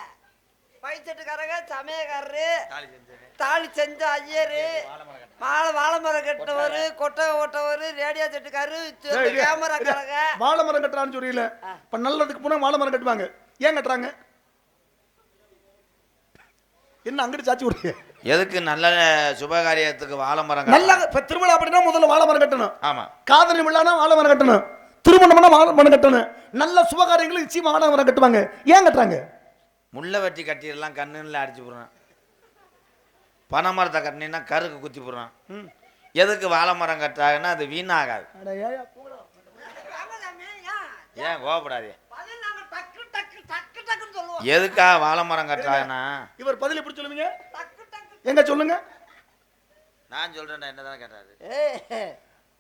செட்டுக்காரங்க, சமயக்காரரு, தாலி செஞ்ச ஐயரு, வாழை மரம் கட்டினவரு, கொட்டை ஓட்டவரு, ரேடியோ செட்டுக்காரு, கேமராக்காரங்க. வாழை மரம் கட்டுறான்னு சொல்லியில இப்ப நல்லதுக்கு போனா வாழை மரம் கட்டுவாங்க. ஏன் கட்டுறாங்க? என்ன அங்கிட்டு சாச்சி விடுங்க? எதுக்கு நல்ல சுபகாரியத்துக்கு வாழை மரம் நல்ல இப்ப திருவிழா அப்படின்னா முதல்ல வாழை மரம் கட்டணும். ஆமா. காதலி விழானா வாழை மரம் கட்டணும். திருமணம்னா வாழை மரம் கட்டணும். நல்ல சுபகாரியங்களுக்கு நிச்சயமா வாழை மரம் கட்டுவாங்க. ஏன் கட்டுறாங்க? முள்ளை வெட்டி கட்டிடலாம், கண்ணுல அடிச்சு போடுறான். பனை மரத்தை கட்டினா கருக்கு குத்தி போடுறான். எதுக்கு வாழை மரம் கட்டுறாங்கன்னா அது வீணாகாது. ஏன் கோவப்படாதே? எதுக்கா வாழை மரம் கட்டுறாங்கன்னா இவர் பதில் எப்படி சொல்லுவீங்க? எங்க சொல்லுங்க. நான் சொல்றேன். என்னதான் கேட்டாரு?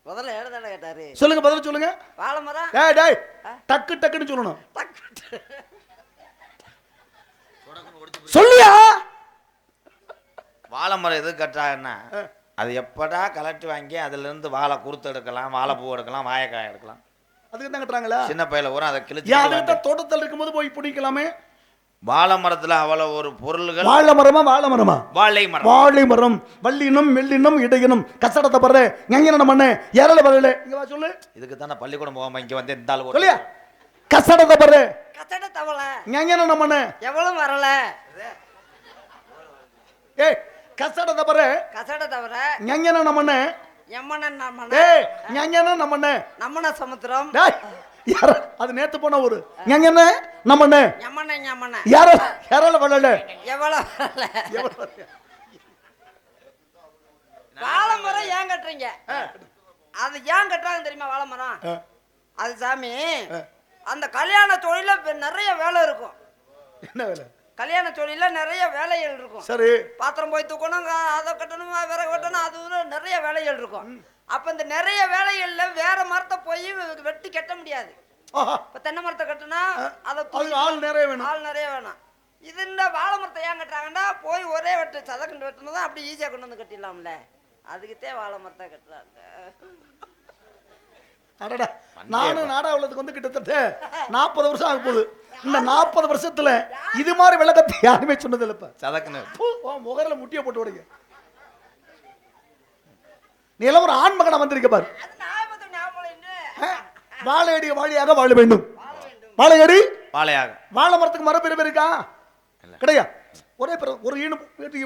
முதல்ல ஏழதான கேட்டாரு. சொல்லுங்க, பதில் சொல்லுங்க. வாழை மரம். டேய் டக்கு டக்குன்னு சொல்லணும். சொல்லியா? வாழை மரம் எதுக்கு கட்டுறாங்கன்னா அது எப்படா கலெக்ட் வாங்கி அதுல இருந்து வாழை குறுத்து எடுக்கலாம், வாழைப்பூ எடுக்கலாம், வாழைக்காய் எடுக்கலாம். அதுக்கு தான் கட்டுறாங்களா? சின்ன பையில வரும் அதை கிழிச்சு தோட்டத்தில் இருக்கும்போது போய் பிடிக்கலாமே. வாழை மரத்துல அவ்வளவு ஒரு பொருள்கள். வாழை மரமா வாழை மரமா? வாழை மரம். வாழை மரம். வள்ளினம் மெல்லினம் இடையினம் கசடத்தை படுற ஞான மண்ணு ஏறல வரல. இங்க வா சொல்லு. இதுக்கு தானே பள்ளிக்கூடம் போகாம இங்க வந்து இந்த ஆளு சொல்லியா? கசடத்தை படுற கசட தவள ஞான மண்ணு எவ்வளவு வரல. ஏய் கசடத்தை படுற கசட தவற ஞான மண்ணு எம்மனன் நம்மன. ஏய் ஞான நம்மன நம்மன சமுத்திரம். டேய் யார அது நேத்து போன ஊரு. ஞான நம்மன எம்மன எம்மன யார யாரல வரல. எவ்வளவு வரல. வாழை மரம் ஏன் கட்டுறீங்க? அது ஏன் கட்டுறாங்க தெரியுமா? வாழை மரம் அது சாமி அந்த கல்யாண தொழில நிறைய வேலை இருக்கும். என்ன வேலை? கல்யாண தொழில நிறைய வேலைகள் இருக்கும். சரி. பாத்திரம் போய் தூக்கணும், அதை கட்டணும், விறகு வெட்டணும், அது நிறைய வேலைகள் இருக்கும். அப்ப இந்த நிறைய வேலைகள்ல வேற மரத்தை போய் வெட்டி கட்ட முடியாது. இப்ப தென்னை மரத்தை கட்டுனா அதை ஆள் நிறைய வேணும். ஆள் நிறைய வேணும். இது இந்த வாழை மரத்தை ஏன் கட்டுறாங்கன்னா போய் ஒரே வெட்டு சதக்கண்டு வெட்டணும் அப்படி ஈஸியா கொண்டு வந்து கட்டிடலாம்ல. அதுக்குத்தே வாழை மரத்தை கட்டுறாங்க. நானும் நாடாவுலத்துக்கு வந்து கிட்டத்தட்ட 40 வருஷம் ஆக போகுது. இந்த 40 வருஷத்துல இது மாதிரி விளக்கத்தை யாருமே சொன்னது இல்லப்ப. சதக்குன்னு முகர்ல முட்டிய போட்டு விடுங்க. நீ எல்லாம் ஒரு ஆண் மகனா வந்திருக்க பாரு. வாழையடி வாழியாக வாழ வேண்டும். வாழையடி வாழையாக. வாழை மரத்துக்கு மரம் பிரிவு இருக்கா? கிடையாது. ஒரே ஒரு ஈடு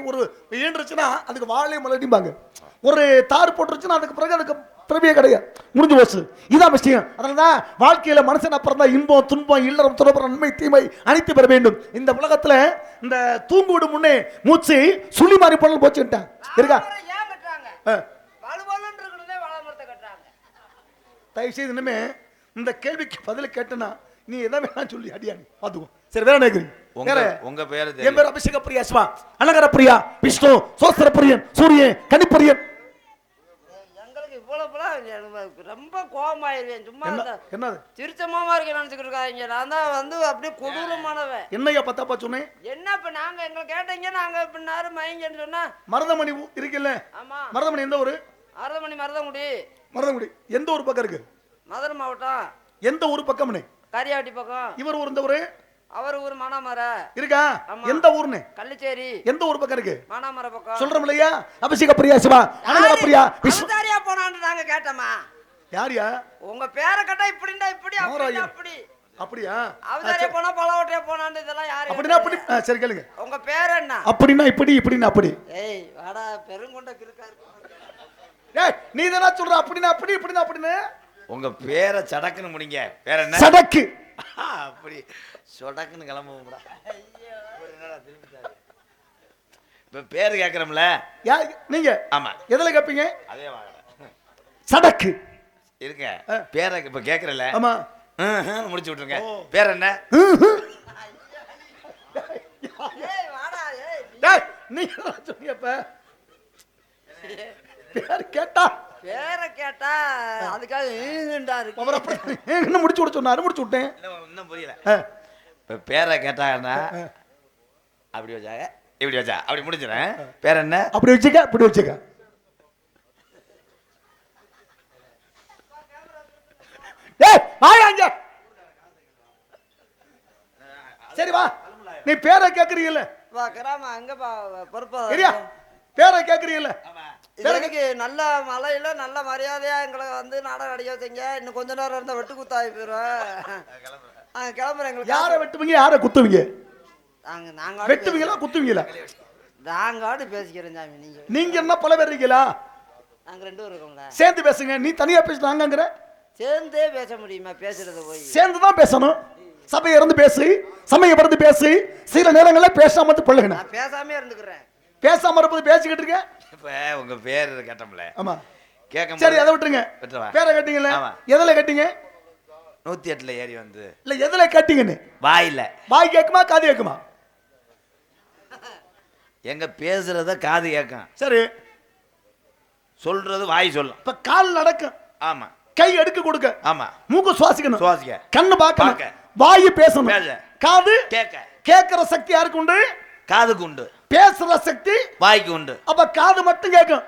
ஒரு ஈண்டுச்சுன்னா அதுக்கு வாழை மலடிம்பாங்க. ஒரு தார் போட்டுருச்சுன்னா அதுக்கு பிறகு அதுக்கு பிறவியே கிடையாது, முடிஞ்சு போச்சு. இதான் விஷயம். அதனாலதான் வாழ்க்கையில மனுஷன் அப்புறம் தான் இன்பம் துன்பம் இல்லறம் துறப்புறம் நன்மை தீமை அனைத்து பெற வேண்டும். இந்த உலகத்துல இந்த தூங்கு விடும் முன்னே மூச்சு சுழி மாறி போன போச்சுட்டான் இருக்கா? தயவு செய்து இனிமே இந்த கேள்விக்கு பதில் கேட்டனா நீ எதை வேணா சொல்லி அடியா நீ பாத்துக்கோ. சரி வேற நினைக்கிறீங்க? உங்க பேரு? என் பேர் அபிஷேக பிரியா சிவா. அலங்கர பிரியா விஷ்ணு சோஸ்திர பிரியன் சூரியன் கனிப்பிரியன். எங்களுக்கு இவ்வளவு ரொம்ப கோபமாயிருவேன். சும்மா என்னது திருச்சமாமா இருக்க நினைச்சுக்கிட்டு இருக்காங்க. நான் தான் வந்து அப்படியே கொடூரமானவன். என்னையா பத்தாப்பா சொன்னேன்? என்ன இப்ப நாங்க எங்களை கேட்டீங்க, நாங்க இப்ப நேரம் மயங்கன்னு சொன்னா மருதமணி இருக்குல்ல? ஆமா. மருதமணி எந்த ஊரு? மருதமுடி. மருதமுடி எந்த ஊர் பக்கம் இருக்கு? மதுரை மாவட்டம். எந்த ஊர் பக்கம்னு? கரியாட்டி பக்கம். இவர் ஊர் இந்த ஊரு? அவர் ஊர் மானாமர இருக்கா? எந்த ஊர்னு? கள்ளிச்சேரி. எந்த ஊர் பக்கம் இருக்கு? மானாமர பக்கம். சொல்றோம் இல்லையா? அபிஷேக பிரியா சிவா அலங்கர பிரியா விஷ்ணுதாரியா போனான்னு நாங்க கேட்டோமா? யாரியா? உங்க பேரை கேட்டா இப்படிண்டா இப்படி அப்படி அப்படியா? அவதாரியா போனா பலவட்டையா போனான்னு இதெல்லாம் யாரு? அப்படினா அப்படி. சரி கேளுங்க. உங்க பேர் என்ன? அப்படினா இப்படி இப்படினா அப்படி. ஏய் வாடா பெருங்கொண்ட கிறுக்காரு. ஏய் நீ தான சொல்ற அப்படினா அப்படி இப்படினா அப்படினே. உங்க பேரை சடக்குன்னு முடிங்க. பேர் என்ன? சடக்கு. அப்படி சொடக்குன்னு கிளம்புவோம்டா. என்னடா திரும்பிட்டாரு? இப்ப பேர் கேக்குறோம்ல நீங்க. ஆமா. எதுல கேப்பீங்க? அதே வாங்கடா. சடக்கு இருங்க. பேரை இப்ப கேக்குறல. ஆமா. முடிச்சு விட்டுருங்க. பேர் என்ன? ஏய் வாடா ஏய். டேய் நீ என்ன சொல்லியப்ப? பேர் கேட்டா பேரை கேட்டா அதுக்காக ஈங்கண்டா இருக்கு. அவர் அப்படி என்ன முடிச்சு விட சொன்னாரு, முடிச்சு விட்டேன். இன்னும் புரியல. இப்ப பேரை கேட்டாங்கன்னா அப்படி வச்சாங்க இப்படி வச்சா அப்படி முடிஞ்சிடறேன். பேர் என்ன? அப்படி வச்சுக்க இப்படி வச்சுக்க. ஏய் வாங்க. சரி வா. நீ பேரை கேக்குறீங்கல்ல கிராம அங்கப்பா பொறுப்பா சரியா பேரை கேக்குறீங்கல்ல எனக்கு நல்ல மலையில நல்ல மரியாதையா எங்களை வந்து நாடகம் அடிக்க வச்சீங்க. இன்னும் கொஞ்ச நேரம் இருந்தா வெட்டு குத்தாகி போயிடும். கிளம்புறேன். எங்களுக்கு யாரை வெட்டுவீங்க யாரை குத்துவீங்க? நாங்க வெட்டுவீங்களா குத்துவீங்களா? நாங்க ஆடு பேசிக்கிறேன் சாமி. நீங்க என்ன பல பேர் இருக்கீங்களா? நாங்க 2 பேரும் இருக்கோம்ல. சேர்ந்து பேசுங்க. நீ தனியா பேசுறாங்கங்கற சேர்ந்தே பேச முடியுமா? பேசுறது போய் சேர்ந்து தான் பேசணும். சபையை இருந்து பேசு, சமயம் இருந்து பேசு. சில நேரங்களில் பேசாம வந்து பழகுன. நான் பேசாமே இருந்துக்கிறேன். பேசாம இருப்பது பேசிக்கிட்டு இருக்கேன். இப்ப உங்க பேர் கேட்டோம்ல. ஆமா கேட்க சரி அதை விட்டுருங்க. பேரை கேட்டீங்கல்ல எதுல கேட்டீங்க? 108ல ஏறி வந்து இல்ல எதுல கேட்டீங்கன்னு? வாயில. வாய் கேக்குமா காது கேக்குமா? எங்க பேசுறத காது கேட்கும். சரி சொல்றது வாய் சொல்லும். இப்ப கால் நடக்கும். ஆமா. கை எடுக்க கொடுக்க. ஆமா. மூக்கு சுவாசிக்கணும். சுவாசிக்க. கண்ணு பார்க்க. வாய் பேசணும். காது கேட்க. கேட்கிற சக்தி யாருக்கு உண்டு? காதுக்கு உண்டு. பேசுற சக்தி வாய்க்கு உண்டு. அப்ப காது மட்டும் கேட்கும்,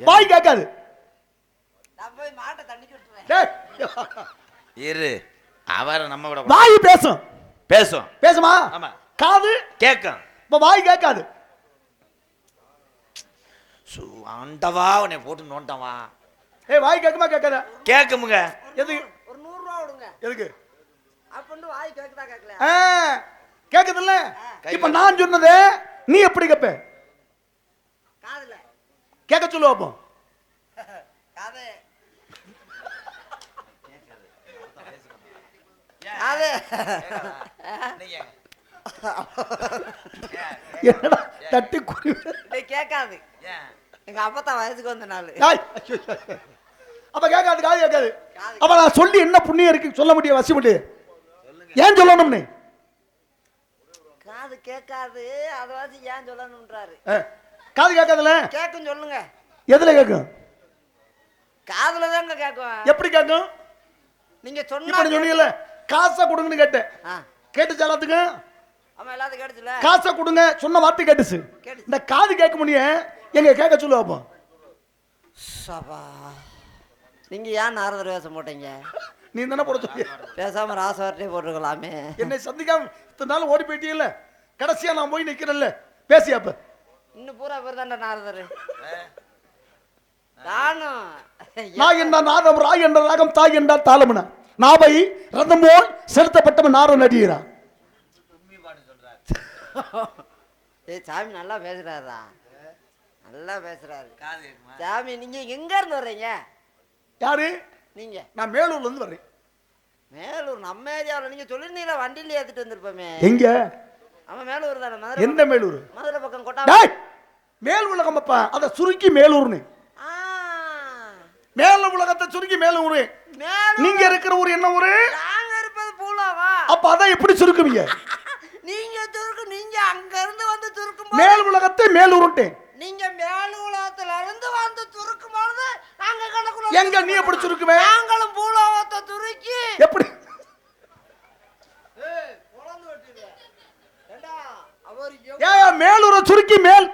வாய் கேட்காது. நான் போய் மாட்டை தண்ணிக்கு விட்டுறேன். இரு அவரை நம்ம விட வாய் பேசும். பேசும். பேசுமா? ஆமா. காது கேட்கும். இப்ப வாய் கேட்காது. ஆண்டவா உன்னை போட்டு நோண்டவா. ஏய் வாய் கேட்குமா கேட்காதா? கேட்குமுங்க. எதுக்கு? ஒரு 100 ரூபா கொடுங்க. எதுக்கு? அப்பன்னு வாய் கேக்குதா கேட்கல? கேக்குது இல்ல? இப்ப நான் சொன்னது நீ எப்படி கேப்ப? காதுல கேட்க சொல்லு அப்போ. காது காது என்னடா தட்டி குறி கேட்காது. எங்க அப்பா வயசுக்கு வந்த நாள். அப்ப கேட்காது, காது கேட்காது. அப்ப நான் சொல்லி என்ன புண்ணியம் இருக்கு சொல்ல முடியும்? வசி முடியும் ஏன் சொல்லணும்னு? காது கேட்காது அத வச்சு ஏன் சொல்லணும்ன்றாரு. காது கேட்காதுல கேட்கும் சொல்லுங்க. எதுல கேட்கும்? காதுல தாங்க கேட்கும். எப்படி கேட்கும்? நீங்க சொன்னா இப்ப சொன்னீங்கல்ல காசை கொடுங்கன்னு கேட்டேன். கேட்டுச்சு எல்லாத்துக்கு? ஆமா எல்லாத்துக்கும் கேட்டுச்சுல. காசை கொடுங்க சொன்ன வார்த்தை கேட்டுச்சு. இந்த காது கேட்க முடியும் எங்க கேட்க சொல்லு அப்போ. சபா நீங்க ஏன் நாரதர் வேஷம் போட்டீங்க? நீ தானே போட சொல்லிய. பேசாம ராசவார்ட்டே போட்டுக்கலாமே. என்னை சந்திக்காம இத்தனை நாள் ஓடி போயிட்டீங்கல்ல, கடைசியா நான் போய் நிக்கிறேன்ல பேசியா? அப்ப இன்னும் பூரா பேர் தான்டா நாரதர். நானும் நான் என்ன நாதம் ராய் என்ற ராகம் தாய் என்றால் தாளமுனா நாவை ரதம் போல் செலுத்தப்பட்டவன் நாரம் நடிகிறான். ஏய் சாமி நல்லா பேசுறாரா? நல்லா பேசுறாரு சாமி. நீங்க எங்க இருந்து வர்றீங்க? யாரு? நீங்க? நான் மேலூர்ல இருந்து வர்றேன். மேலூர் நம்ம ஏரியாவில் நீங்க சொல்லிருந்தீங்களா வண்டியில ஏத்திட்டு வந்திருப்போமே. எங்க? அவன் மேலூர் தானே. மதுரை. எந்த மேலூர்? மதுரை பக்கம் கொட்டா. டேய் மேல் உலகம் அப்பா அத சுருக்கி மேலூர்னு. மேல உலகத்தை சுருக்கி மேலூர். நீங்க இருக்கிற ஊர் என்ன ஊரு? நாங்க இருப்பது பூலாவா. அப்ப அத எப்படி சுருக்குவீங்க? நீங்க துருக்கு. நீங்க அங்க இருந்து வந்து துருக்கும். மேல் உலகத்தை மேலூர்ட்டேன். நீங்க மேல் உலகத்துல இருந்து வந்து துருக்கும் பொழுது நாங்க கணக்குல எங்க நீ எப்படி சுருக்குவே? நாங்களும் பூலாவத்தை துருக்கி எப்படி? ஏய் குழந்தை வெட்டிடுவே. ஏண்டா அவர் ஏய் மேலூரை சுருக்கி மேல்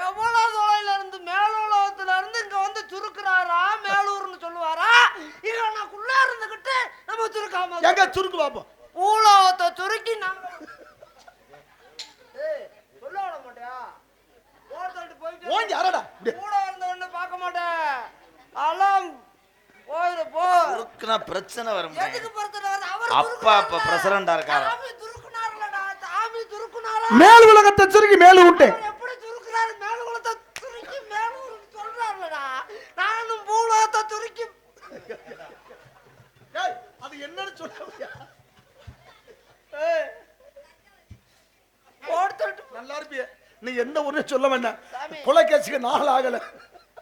எவ்வளவு தொலைல இருந்து மேல் உலகத்துல இருந்து இங்க வந்து துருக்குறாரா மேலூர்னு சொல்லுவாரா? இல்ல நான் குள்ள இருந்துகிட்டு நம்ம துருக்காம எங்க சுருக்கு பாப்போம். பூலாவத்தை துருக்கி நாங்க ஏய் சொல்ல விட மாட்டியா? ஓட்டல்ட்டு போயிட்டு ஓங்க அரடா கூட இருந்த ஒண்ணு பார்க்க மாட்டேன். அலாம் போயிரு போ. துருக்குனா பிரச்சனை வரும். எதுக்கு பிரச்சனை வருது? அவர் அப்பா அப்ப பிரசிடண்டா இருக்காரு. சாமி துருக்குனாருலடா. சாமி துருக்குனாரா? மேல் உலகத்தை சுருக்கி மேலூர்ட்டேன். எப்படி துருக்குறாரு? மேல் உலகத்தை துருக்கி மேலூர் சொல்றாருலடா. நானும் பூலோகத்தை துருக்கி. ஏய் அது என்னன்னு சொல்லுவியா? ஏய் ஓட்டல்ட்டு நல்லா இருப்பிய. நீ எந்த ஊரே சொல்ல வேண்டாம். கொலைகேசிக்கு நாள் ஆகல.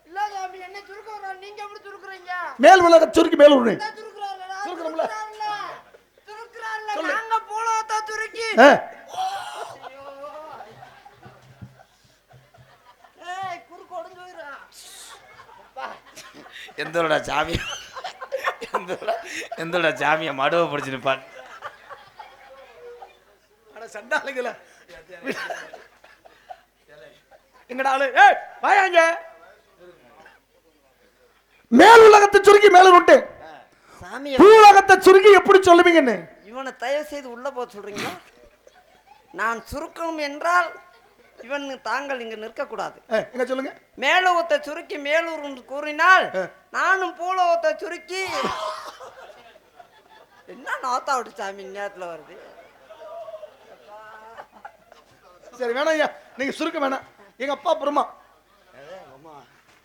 இல்ல சாமி என்ன துருக்குறா? நீங்க எப்படி துருக்குறீங்க? மேல் உலகத்தை சுருக்கி மேலூர்னு. துருக்குறாருலடா. துருக்குறோம்ல. துருக்குறாருல. நாங்க பூலோகத்தை துருக்கி. ஏய் குறுக்கு ஒடிஞ்சு போயிரா. எந்தோட சாமி எந்தோட சாமியை மடுவை பிடிச்சு நிப்பான். அட சண்டாளுங்கள எங்கடா ஆளு? ஏய் வாயாங்க. மேல் உலகத்தை சுருக்கி மேலூர்ட்டேன். சாமி பூலோகத்தை சுருக்கி எப்படி சொல்லுவீங்கன்னு? இவனை தயவு செய்து உள்ள போக சொல்றீங்களா? நான் சுருக்கம் என்றால் இவன் தாங்கள் இங்க நிற்கக்கூடாது. எங்க சொல்லுங்க. மேலோகத்தை சுருக்கி மேலூர் கூறினால் நானும் பூலோகத்தை சுருக்கி என்ன நாத்தா விட்டு சாமி நேரத்துல வருது. சரி வேணாம் ஐயா, நீங்க சுருக்க வேணாம். எங்க அப்பா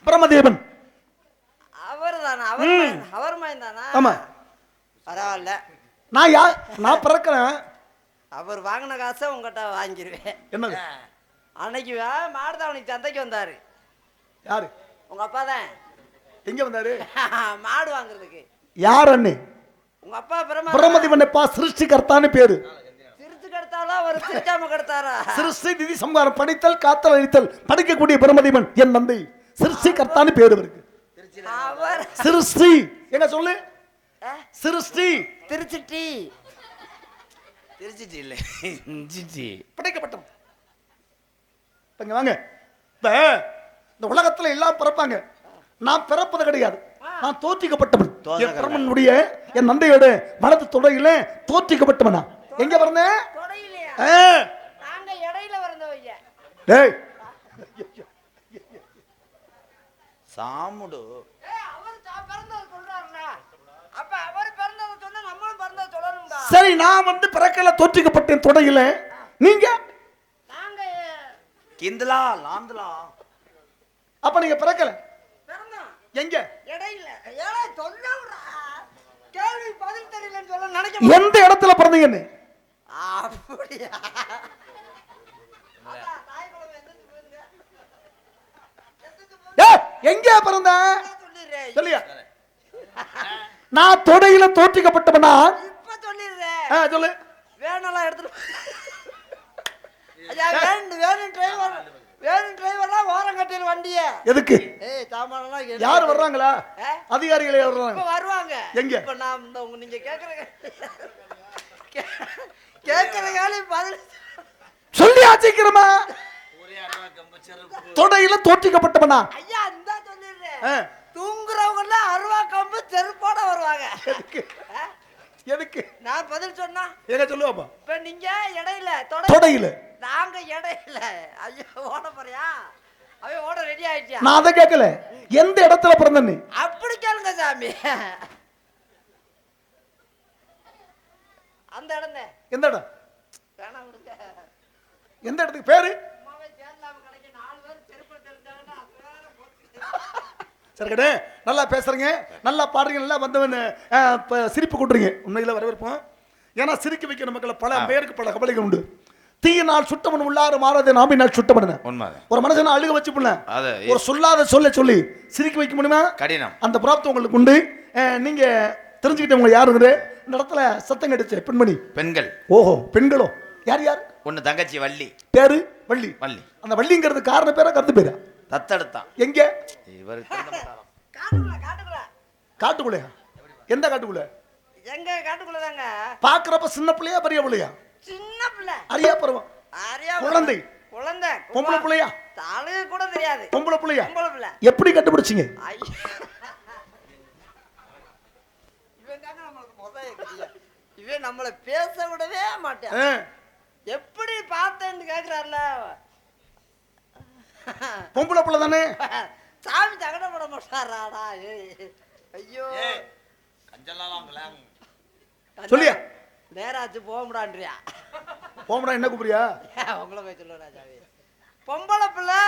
பிரம்மதேவன் அவர் தானா? அவர் தானா? ஆமா. பரவாயில்ல. நான் பிறக்கிறேன். அவர் வாங்கின காசை உங்ககிட்ட வாங்கிடுவேன். என்னது? அன்னைக்கு மாடுதாவணிக்கு சந்தைக்கு வந்தாரு. யாரு? உங்க அப்பா தான். எங்க வந்தாரு? மாடு வாங்குறதுக்கு. யார் அண்ணே? உங்க அப்பா பிரம்மதேவனப்பா சிருஷ்டிகர்த்தான்னு பேரு. சிரிச்சு கெடுத்தாலா ஒரு சிரிக்காம கெடுத்தாரா? சிருஷ்டி திதி சம்ஹாரம், படைத்தல் காத்தல் அழித்தல் படைக்கக்கூடிய பிரம்மதேவன் என் தந்தை. சிருஷ்டிகர்த்தான்னு பேரு இருக்கு. அவர் சிருஷ்டி எங்க சொல்லு. சிருஷ்டி திருச்சிட்டி இல்ல படைக்கப்பட்டவன். இங்க வாங்க. இந்த உலகத்துல எல்லாம் பிறப்பாங்க. நான் பிறப்பது கிடையாது. நான் தோற்றிக்கப்பட்டவன். என் பிரம்மனுடைய என் நந்தையோட வலது தொடையில தோற்றிக்கப்பட்டவனா. எங்க பிறந்தேன்? நாங்க இடையில பிறந்தவங்க. டேய் சாமுடு. சரி, நான் பிறக்கல, தோற்றிக்கப்பட்டேன் தொடையில. நீங்க கிந்தலா லாந்தலா. அப்ப நீங்க பிறக்கல. எங்க? எந்த இடத்துல பிறந்தீங்கன்னு? எங்க பிறந்த சொல்லியா? நான் தொடையில தோற்றிக்கப்பட்டவனா? இப்ப சொல்லிடுறேன். சொல்லு. வேணெல்லாம் எடுத்துட்டு ஐயா, வேணும் டிரைவர்லாம் ஓரம் கட்டிடு வண்டிய. எதுக்கு? சாமானெல்லாம் யார் வர்றாங்களா? அதிகாரிகளே வர்றாங்க. இப்ப வருவாங்க. எங்க? இப்ப நான் நீங்க கேக்குற கேள்வி பதில் சொல்லி ஆச்சரிக்கிறமா? தொடையில தோற்றிக்கப்பட்டவனா? ஐயா இந்த சொல்லிடுறேன். தூங்குறவங்க எல்லாம் அருவா கம்பு செருப்போட வருவாங்க. எதுக்கு? நான் பதில் சொன்னா எங்க சொல்லுவாப்பா? இப்ப நீங்க இடையில தொடையில, நாங்க இடையில. ஐயோ ஓட போறியா? அவன் ஓட ரெடி ஆயிடுச்சா? நான் அதை கேட்கல. எந்த இடத்துல பிறந்த நீ? அப்படி கேளுங்க சாமி. அந்த இடம் தான். எந்த இடம்? வேணாம் விடுங்க. எந்த இடத்துக்கு பேரு? சரிக்கடே, நல்லா பேசுறீங்க, நல்லா பாடுறீங்க, நல்லா வந்தவன் சிரிப்பு கூட்டுறீங்க. உண்மையில வரவேற்போம். ஏன்னா சிரிக்க வைக்கிற மக்களை பல பேருக்கு பல கவலைகள் உண்டு. தீயினால் சுட்டவன் உள்ளாறு மாறாத நாமினால் சுட்டவன். ஒரு மனுஷனை அழுக வச்சு ஒரு சொல்லாத சொல்லி சிரிக்க வைக்க முடியுமா? கடினம். அந்த பிராப்தம் உங்களுக்கு உண்டு. நீங்க தெரிஞ்சுக்கிட்ட உங்களை யாருங்க இந்த இடத்துல சத்தம் கிடைச்சு? பெண்மணி, பெண்கள். ஓஹோ, பெண்களோ? யார் யார்? ஒன்னு தங்கச்சி வள்ளி. பேரு வள்ளி. வள்ளி. அந்த வள்ளிங்கிறது காரண பேரா கருத்து பேரா? தத்தெடுத்தான். எங்க? காட்டுக்குள்ளையா? எந்த காட்டுக்குள்ள? எங்க காட்டுக்குள்ள தாங்க. பாக்குறப்ப சின்ன பிள்ளையா பெரிய பிள்ளையா? சின்ன பிள்ளை. அரியா பருவம். குழந்தை. பொம்பளை பிள்ளையா? தாளு கூட தெரியாது. பொம்பளை பிள்ளையா? பொம்பளை பிள்ளை. எப்படி கண்டுபிடிச்சீங்க? இவன் நம்மள பேச விடவே மாட்டான். எப்படி பார்த்தேன்னு கேக்குறாருல. பொம்பளை பிள்ளை தானே? சாமி தகடப்பட மாட்டாராடா. ஐயோ சொல்லியா? நேராச்சு போகமுடான்றியா? போகமுடா என்ன கூப்பிடுறியா? உங்களை போய் சொல்லுடா சாமி. பொம்பளை பிள்ளை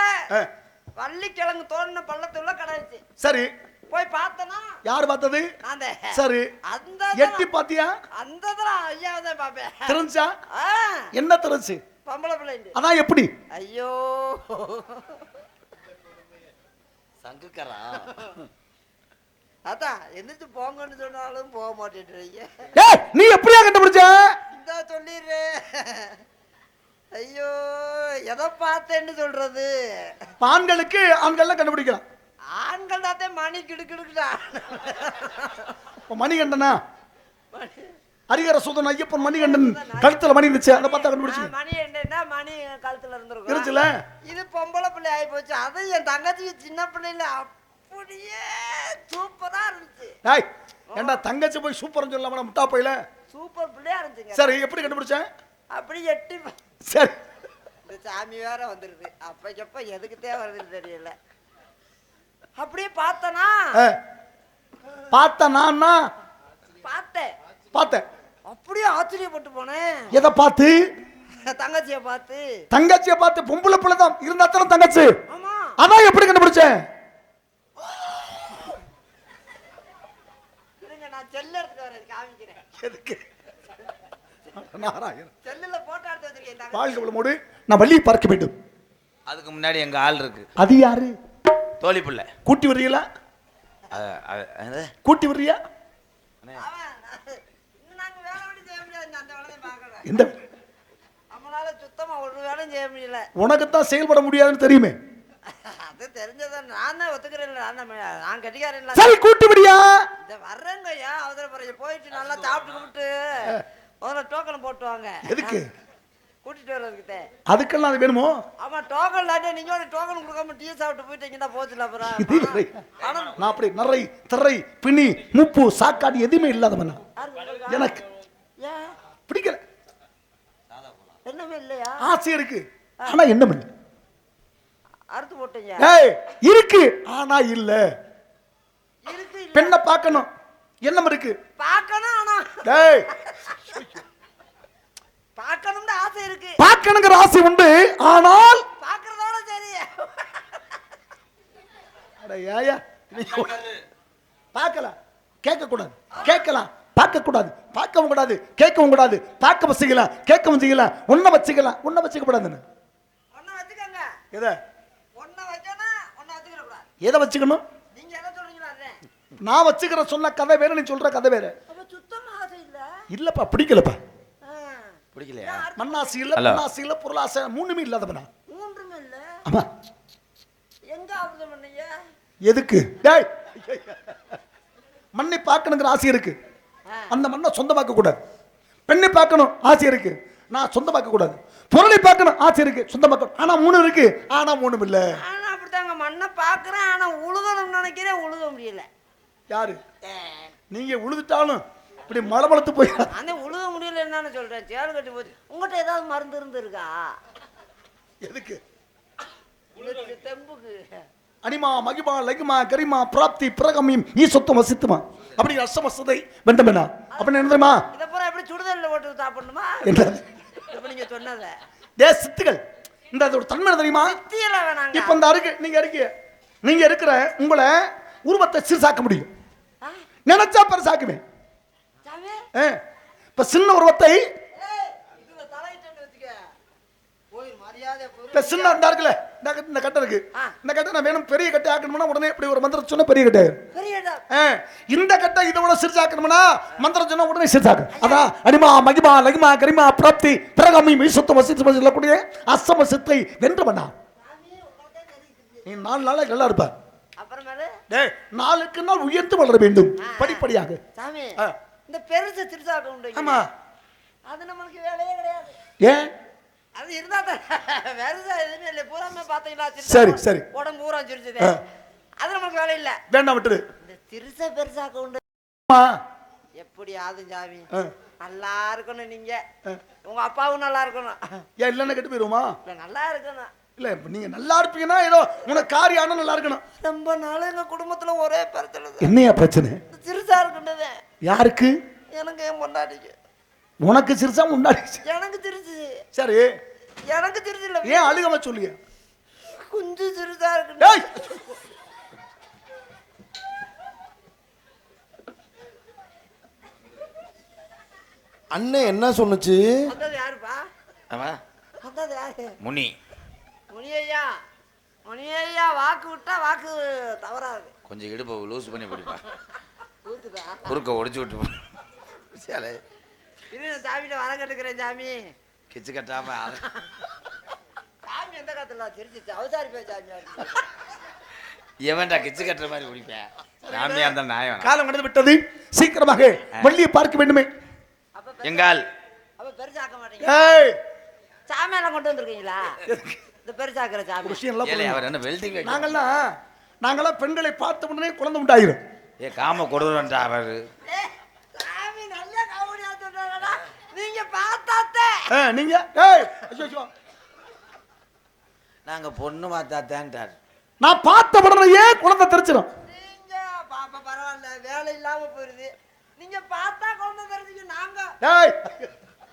வள்ளிக்கிழங்கு தோணுன பள்ளத்துள்ள கிடைச்சு. சரி, போய் பார்த்தனா? யார் பார்த்தது? சரி, அந்த எட்டி பாத்தியா? அந்த ஐயாவதான் பாப்பேன். தெரிஞ்சா? என்ன தெரிஞ்சு? பொம்பளை பிள்ளை. அதான் எப்படி? ஐயோ சங்குக்கரா. அதான் எந்திரிச்சு போங்கன்னு சொன்னாலும் போக மாட்டேன்றீங்க. நீ எப்படியா கண்டுபிடிச்ச? இந்த சொல்லிடுறே. ஐயோ எதை பார்த்தேன்னு சொல்றது? ஆண்களுக்கு ஆண்கள்லாம் கண்டுபிடிக்கலாம். ஆண்கள் தாத்தே மணி கிடுக்கிடுக்குடா. மணிகண்டனா? ஹரிஹர சூதன் ஐயப்பன் மணிகண்டன் கழுத்துல மணி இருந்துச்சு, அதை பார்த்தா கண்டுபிடிச்சு. மணி என்னன்னா மணி கழுத்துல இருந்திருக்கும். இருந்துச்சுல. இது பொம்பளை பிள்ளை ஆகி போச்சு. அது என் தங்கச்சி சின்ன பிள்ளைல அப்படியே சூப்பரா இருந்துச்சு. ஏண்டா தங்கச்சி போய் சூப்பர்னு சொல்லலாமா முட்டா போயில? சூப்பர் பிள்ளையா இருந்துச்சுங்க. சரி, எப்படி கண்டுபிடிச்சேன்? அப்படி எட்டி சரி, இந்த சாமி வேற வந்துருது. அப்ப எதுக்குத்தே வருதுன்னு தெரியல. அப்படியே பார்த்தனா பார்த்தனா பார்த்தேன். அப்படியே ஆச்சரியப்பட்டு போனேன். எதை பார்த்து? தங்கச்சியை பார்த்து. தங்கச்சியை பார்த்து. பொம்பளை பிள்ளை தான் இருந்தா தானே தங்கச்சி. ஆமா. அதான் எப்படி கண்டுபிடிச்சேன்? நான் செல்ல எடுத்துட்டு வரேன், காமிக்கிறேன். எதுக்கு? நாராயணன், செல்லுல போட்டோ எடுத்து வச்சிருக்கேன். வாழ்க்கை மூடு. நான் வள்ளியை பார்க்க வேண்டும். அதுக்கு முன்னாடி எங்க ஆள் இருக்கு. அது யாரு? தோழி பிள்ளை. கூட்டி வர்றீங்களா? கூட்டி வர்றியா? நாங்க வேலை வேண்டி செய்ய முடியாது, அந்த வேலையை பார்க்கல. எந்த நம்மளால சுத்தமா ஒரு வேலையும் செய்ய முடியல. உனக்குத்தான் செயல்பட முடியாதுன்னு தெரியுமே. அது தெரிஞ்சதான் நான் தான் ஒத்துக்கிறேன். நான் கட்டிக்காரன். சரி, கூட்டி விடியா? இந்த வர்றேங்கய்யா, அவசரப்பறைய போயிட்டு நல்லா சாப்பிட்டு கும்பிட்டு முதல்ல டோக்கன் போட்டு வாங்க. எதுக்கு? கூட்டிட்டு வர்றதுக்கு. அதுக்கெல்லாம் அது வேணுமோ? ஆமா, டோக்கன் இல்லாட்டி நீங்க ஒரு டோக்கன் கொடுக்காம டீ சாப்பிட்டு போயிட்டீங்கன்னா போச்சுல. அப்புறம் நான் அப்படி நரை திரை பிணி முப்பு சாக்காடு எதுவுமே இல்லாதவன் எனக்கு ஏன் பிடிக்கல. என்னமே இல்லையா? ஆசை இருக்கு, ஆனா என்ன இல்லை. அறுத்து போட்டீங்க. ஏய், இருக்கு ஆனா இல்ல. இருக்கு பெண்ணை பார்க்கணும், எண்ணம் இருக்கு. பார்க்கணும், ஆனா டேய், பார்க்கணும்னு ஆசை இருக்கு. பார்க்கணுங்கிற ஆசை உண்டு, ஆனால் பார்க்கறதோட சரி. அட ஏயா, பார்க்கலாம், கேட்க கூடாது. கேட்கலாம், பார்க்க கூடாது. பார்க்கவும் கூடாது, கேட்கவும் கூடாது. பார்க்க வச்சுக்கலாம், கேட்கவும் செய்யலாம். ஒன்ன வச்சுக்கலாம், ஒன்ன வச்சுக்க கூடாதுன்னு. ஒண்ண வச்சுக்கங்க. எதை? ஒண்ண வைக்கணும், ஒண்ண வச்சுக்க கூடாது. எதை வச்சுக்கணும்? நீங்க எதை சொல்றீங்களோ அதான். நான் வச்சுக்கிற சொன்ன கதை வேற, நீ சொல்ற கதை வேற. அப்ப சுத்தமா ஆசை இல்ல. இல்லப்பா, பிடிக்கலப்பா. பிடிக்கலையா? மண்ணாசி இல்ல, பொன்னாசி இல்ல, பொருளாசை மூணுமே இல்லாதவனா. மூன்றுமே இல்ல. ஆமா. எங்க ஆபதம் பண்ணீங்க? எதுக்கு? டேய், மண்ணை பார்க்கணுங்கிற ஆசை இருக்கு, அந்த மண்ணை சொந்தமாக்க கூடாது. பெண்ணை பார்க்கணும் ஆசை இருக்கு, நான் சொந்தமாக்க கூடாது. பொருளை பார்க்கணும் ஆசை இருக்கு, சொந்தமாக்க. ஆனா மூணு இருக்கு, ஆனா மூணும் இல்ல. ஆனா அப்படித்தாங்க, மண்ணை பார்க்கறேன், ஆனா உழுகணும்னு நினைக்கிறேன், உழுக முடியல. யாரு? நீங்க உழுதுட்டாலும் இப்படி மழை வளர்த்து போய் அந்த உழுக முடியல. என்னன்னு சொல்றேன், சேறு கட்டி போச்சு. உங்ககிட்ட ஏதாவது மருந்து இருந்து இருக்கா? எதுக்கு? தெம்புக்கு. அனிமா மகிமா லகிமா கரிமா பிராப்தி பிரகமியும் ஈசத்துவம் வசித்துமா அப்படி அஷ்டமசதை வெண்டமெனா அப்படின்னு என்னதுமா? இதை பூரா எப்படி சுடுதல்ல போட்டு சாப்பிடணுமா? என்றது இப்ப நீங்க சொன்னத டே சித்துகள், இந்த அதோட தன்மை தெரியுமா? சித்தியல வேணாங்க. இப்ப இந்த அருக்கு நீங்க இருக்கிற உங்களை உருவத்தை சிறுசாக்க முடியும். நினைச்சா பெருசாக்குவேன். இப்ப சின்ன உருவத்தை சின்ன இருக்குல்ல, இந்த கட்டை இருக்கு, இந்த கட்டை நான் வேணும் பெரிய கட்டை ஆக்கணும்னா உடனே இப்படி ஒரு மந்திரம் சொன்ன பெரிய கட்டை. இந்த கட்டை இதை விட சிறுசாக்கணும்னா மந்திரம் சொன்னா உடனே சிறுசாக்கும். அதான் அனிமா மகிமா லகிமா கரிமா பிராப்தி பிரகமி மீசத்துவ வசித்து சொல்லக்கூடிய அசம சித்தை வென்றவனா. நீ 4 நாளைக்கு நல்லா இருப்ப. டேய், நாளுக்கு நாள் உயர்த்து வளர வேண்டும் படிப்படியாக. சாமி, இந்த பெருசு சிறுசாக்க உண்டு. ஆமா, அது நமக்கு வேலையே கிடையாது. ஏன்? அது இருந்தா பெருசா எதுவுமே இல்லை. பூராமே பாத்தீங்களா? சரி சரி, உடம்பு பூரா சிரிச்சது, அது நமக்கு வேலை இல்ல. வேண்டாம் விட்டுரு. இந்த சிறுசா பெருசாக்க உண்டு. எப்படி ஆதும் சாமி, நல்லா இருக்கணும். நீங்க உங்க அப்பாவும் நல்லா இருக்கணும். ஏன் இல்லைன்னு கெட்டு போயிருவோமா? நல்லா இருக்கணும். இல்ல, நீங்க நல்லா இருப்பீங்கன்னா ஏதோ உனக்கு காரியம் நல்லா இருக்கணும். ரொம்ப நாள் எங்க குடும்பத்துல ஒரே பிரச்சனை. என்னையா பிரச்சனை? சிறுசா இருக்குன்றதே. யாருக்கு? எனக்கு என் பொண்டாட்டிக்கு. உனக்கு சிறுசா முன்னாடி? எனக்கு சிறுசு. சரி, எனக்கு சிறுசு இல்ல. ஏன் அழுகாம சொல்லிய? கொஞ்சம் சிறுசா இருக்கு. அண்ணன் என்ன சொன்னுச்சு? அதாவது யாருப்பா? அதாவது யாரு? முனி. முனியையா, முனியையா வாக்கு விட்டா வாக்கு தவறாது. கொஞ்சம் இடுப்பை லூஸ் பண்ணி பிடிப்பா, ஊத்துதா, குறுக்க ஒடிச்சு விட்டு. இது சாமியில வர கட்டுக்கிறேன். சாமி கிச்சு கட்டாம சாமி எந்த காத்துல தெரிஞ்சிச்சு? அவசாரி போய் சாமி எவன்டா கிச்சு கட்டுற மாதிரி பிடிப்பேன். சாமியா இருந்தா நியாயம். காலம் கடந்து விட்டது, சீக்கிரமாக வள்ளியை பார்க்க வேண்டுமே. எங்கால் அப்ப பெருசாக்க மாட்டீங்க. சாமியெல்லாம் கொண்டு வந்திருக்கீங்களா? இந்த பெருசாக்குற சாமி விஷயம் எல்லாம் அவர் என்ன வெல்டிங்? நாங்கெல்லாம் பெண்களை பார்த்த உடனே குழந்தை உண்டாயிரும். காம கொடுறா அவரு. சாமி நல்ல காமெடியா சொல்றாங்க. நீங்க ஏய் ஐயோ நாங்க பொண்ணு பார்த்தா தேன்ட்டார். நான் பார்த்த உடனேயே குழந்தை தெரிச்சிடும். நீங்க பாப்பா பரவாயில்ல, வேலை இல்லாம போயிருது. நீங்க பார்த்தா குழந்தை தெரிஞ்சுக்க. நாங்க டேய்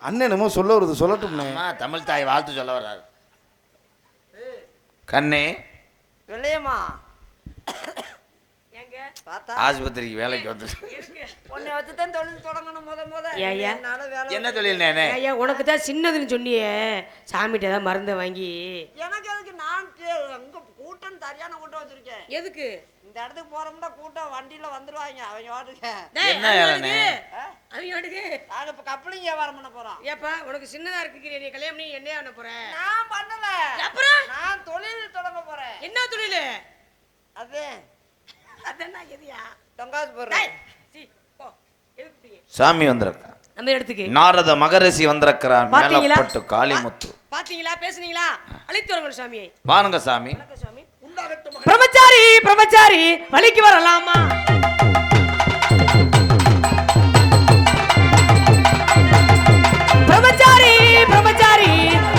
அண்ணன் என்னமோ சொல்ல வருது, சொல்லட்டும்னே. தமிழ் தாய் வாழ்த்து சொல்ல வர்றாரு. கண்ணே வெள்ளையம்மா எங்க பார்த்தா ஆஸ்பத்திரிக்கு வேலைக்கு வந்து உன்னை வச்சுதான் தொழில் தொடங்கணும். முத என்னால வேலை. என்ன தொழில் நானே? ஐயா உனக்கு தான் சின்னதுன்னு சொன்னியே, சாமிகிட்ட தான் மருந்தை வாங்கி. எனக்கு எதுக்கு? நான் அங்க கூட்டம் சரியான கூட்டம் வச்சிருக்கேன். எதுக்கு? இந்த இடத்துக்கு போறோம்னா கூட்டம் வண்டியில வந்துருவாங்க. அவங்க வாட்டுக்க என்ன வேலைண்ணே? அவங்க வாட்டுக்கு நாங்க இப்ப கப்பலிங் வியாபாரம் பண்ண போறோம். ஏப்பா உனக்கு சின்னதா இருக்கு, நீ கல்யாணம் பண்ணி என்ன பண்ண போற? நான் பண்ணல, அப்புறம் நான் தொழில் தொடங்க போறேன். என்ன தொழில்? அது அதென்ன எதியா தொங்காசு போடுறேன். சாமி வந்திருக்கா நம்ம இடத்துக்கு. நாரத மகரிஷி வந்திருக்கிறார். பாத்தீங்களா? மேலப்பட்டு காளிமுத்து. பாத்தீங்களா? பேசுனீங்களா? அழைத்து வரணும் சாமியை. வாருங்க சாமி. சாமி பிரம்மச்சாரி, பிரம்மச்சாரி வழிக்கு வரலாமா? பிரம்மச்சாரி, பிரம்மச்சாரி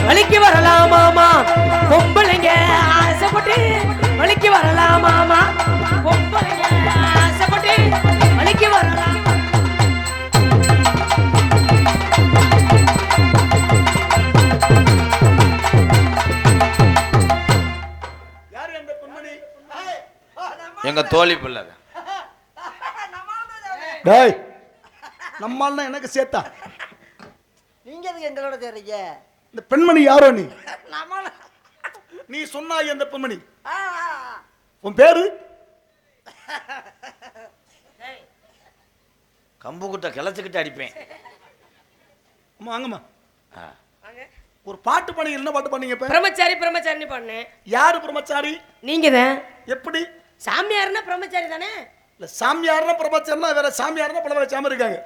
வழிக்கு வரலாமாமா? பொம்பளைங்க ஆசைப்பட்டு வழிக்கு வரலாமாமா? பொம்பளைங்க ஆசைப்பட்டு வழிக்கு வரலாம். எங்க தோழி பிள்ளை. டேய் நம்மால்னா எனக்கு சேர்த்தா. நீங்க எதுக்கு எங்களோட சேர்றீங்க? இந்த பெண்மணி யாரோ நீ? நம்மள நீ சொன்னாய் அந்த பெண்மணி. உன் பேரு? கம்பு குட்டை கிளச்சிக்கிட்டு அடிப்பேன். அம்மா வாங்கம்மா. ஒரு பாட்டு பண்ணீங்க. என்ன பாட்டு பண்ணீங்க இப்ப? பிரம்மச்சாரி, பிரம்மச்சாரின்னு பண்ணேன். யாரு பிரம்மச்சாரி? நீங்க தான். எப்படி? சாமியார்னா பிரம்மச்சாரி தானே? இல்ல சாமியார்னா பிரம்மச்சாரினா வேற, சாமியார்னா பல வேற சாமி இருக்காங்க.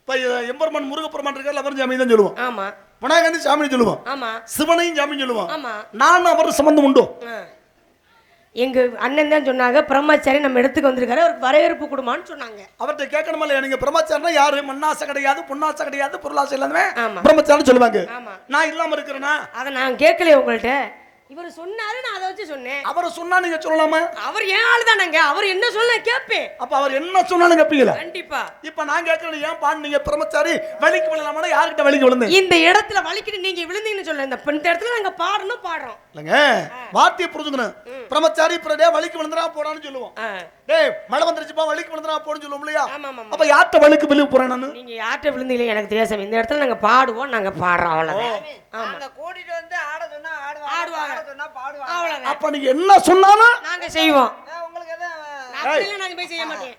இப்ப எம்பெருமான் முருகப்பெருமான் இருக்காரு, அவர் சாமி தான் சொல்லுவோம். ஆமா. விநாயகன் சாமின்னு சொல்லுவோம். ஆமா. சிவனையும் சாமின்னு சொல்லுவோம். ஆமா. நான் அவர் சம்பந்தம் உண்டோ? எங்க அண்ணன் தான் சொன்னாங்க பிரம்மச்சாரி நம்ம இடத்துக்கு வந்திருக்காரு, அவருக்கு வரவேற்பு கொடுமான்னு சொன்னாங்க. அவர்கிட்ட கேட்கணுமா இல்லையா? நீங்க பிரம்மச்சாரினா யாரு? மண்ணாசை கிடையாது, பொன்னாசை கிடையாது, பொருளாசை இல்லாம ஆமா. பிரம்மச்சாரின்னு சொல்லுவாங்க. ஆமா. நான் இல்லாம இருக்கிறேனா? அதை நான் கேட்கலையே உங்கள்கிட்ட. இவர் சொன்னாரு, நான் அதை வச்சு சொன்னேன். அவர் சொன்னா நீங்க சொல்லலாமா? அவர் ஏன் ஆளு தானங்க, அவர் என்ன சொல்ல கேட்பேன். அப்ப அவர் என்ன சொன்னாலும் கேப்பீங்களா? கண்டிப்பா. இப்ப நான் கேட்கறேன், ஏன் பாடு பிரம்மச்சாரி வலிக்கு விழலாமா? யார்கிட்ட வலிக்கு விழுந்தேன்? இந்த இடத்துல வலிக்கிட்டு நீங்க விழுந்தீங்கன்னு சொல்ல, இந்த இடத்துல நாங்க பாடணும், பாடுறோம் இல்லங்க. வார்த்தையை புரிஞ்சுக்கணும். பிரம்மச்சாரி பிரதே வலிக்கு விழுந்தா போடான்னு சொல்லுவோம். டேய் மழை வந்துருச்சுப்பா வலிக்கு விழுந்தா போன்னு சொல்லுவோம் இல்லையா? அப்ப யார்கிட்ட வலிக்கு விழு போறேன் நான்? நீங்க யார்கிட்ட விழுந்தீங்க எனக்கு தெரியாது. இந்த இடத்துல நாங்க பாடுவோம், நாங்க பாடுறோம், அவ்வளவுதான். நாங்க கூட்டிட்டு வந்து ஆட சொன்னா ஆடுவாங்க, ஆடுவாங்க. ஆட சொன்னா பாடுவாங்க. அவ்வளவுதான். அப்ப நீங்க என்ன சொன்னாலும் நாங்க செய்வோம். உங்களுக்கு எது? அப்படிலாம் நான் போய் செய்ய மாட்டேன்.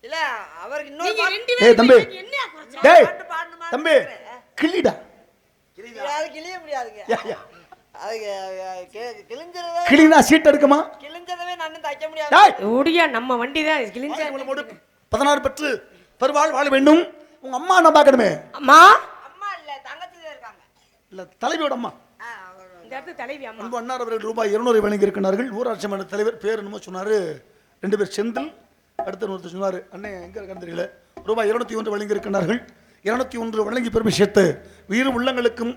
இல்ல அவருக்கு இன்னொரு நீங்க ரெண்டு ஏய் பேரும் தம்பி, என்ன குறைச்சா? டேய் பாட்டு பாடணுமா? தம்பி கிளிடா. அது கிளிய முடியாதுங்க. அது கிழிஞ்சதவே கிளினா சீட் எடுக்குமா? கிழிஞ்சதவே நான் தைக்க முடியாது. டேய் ஒடியா நம்ம வண்டி தான் கிழிஞ்சா. 16 பெற்று பெருவாள் வாழ வேண்டும். உங்க அம்மா என்ன பார்க்கணுமே? அம்மா அம்மா இல்ல தங்கச்சி தான் இருக்காங்க. இல்ல தலைவியோட அம்மா. இந்த இடத்து தலைவி அம்மா. அன்பு அண்ணார் அவர்கள் ரூபாய் 200 வழங்கி இருக்கிறார்கள். ஊராட்சி மன்ற தலைவர் பேர் என்னமோ சொன்னாரு, 2 பேர் செந்தில், அடுத்த ஒருத்தர் சொன்னாரு, அண்ணன் எங்க இருக்கான்னு தெரியல. ரூபாய் 201 வழங்கி இருக்கிறார்கள். 201 வழங்கி பெருமை சேர்த்து வீர உள்ளங்களுக்கும்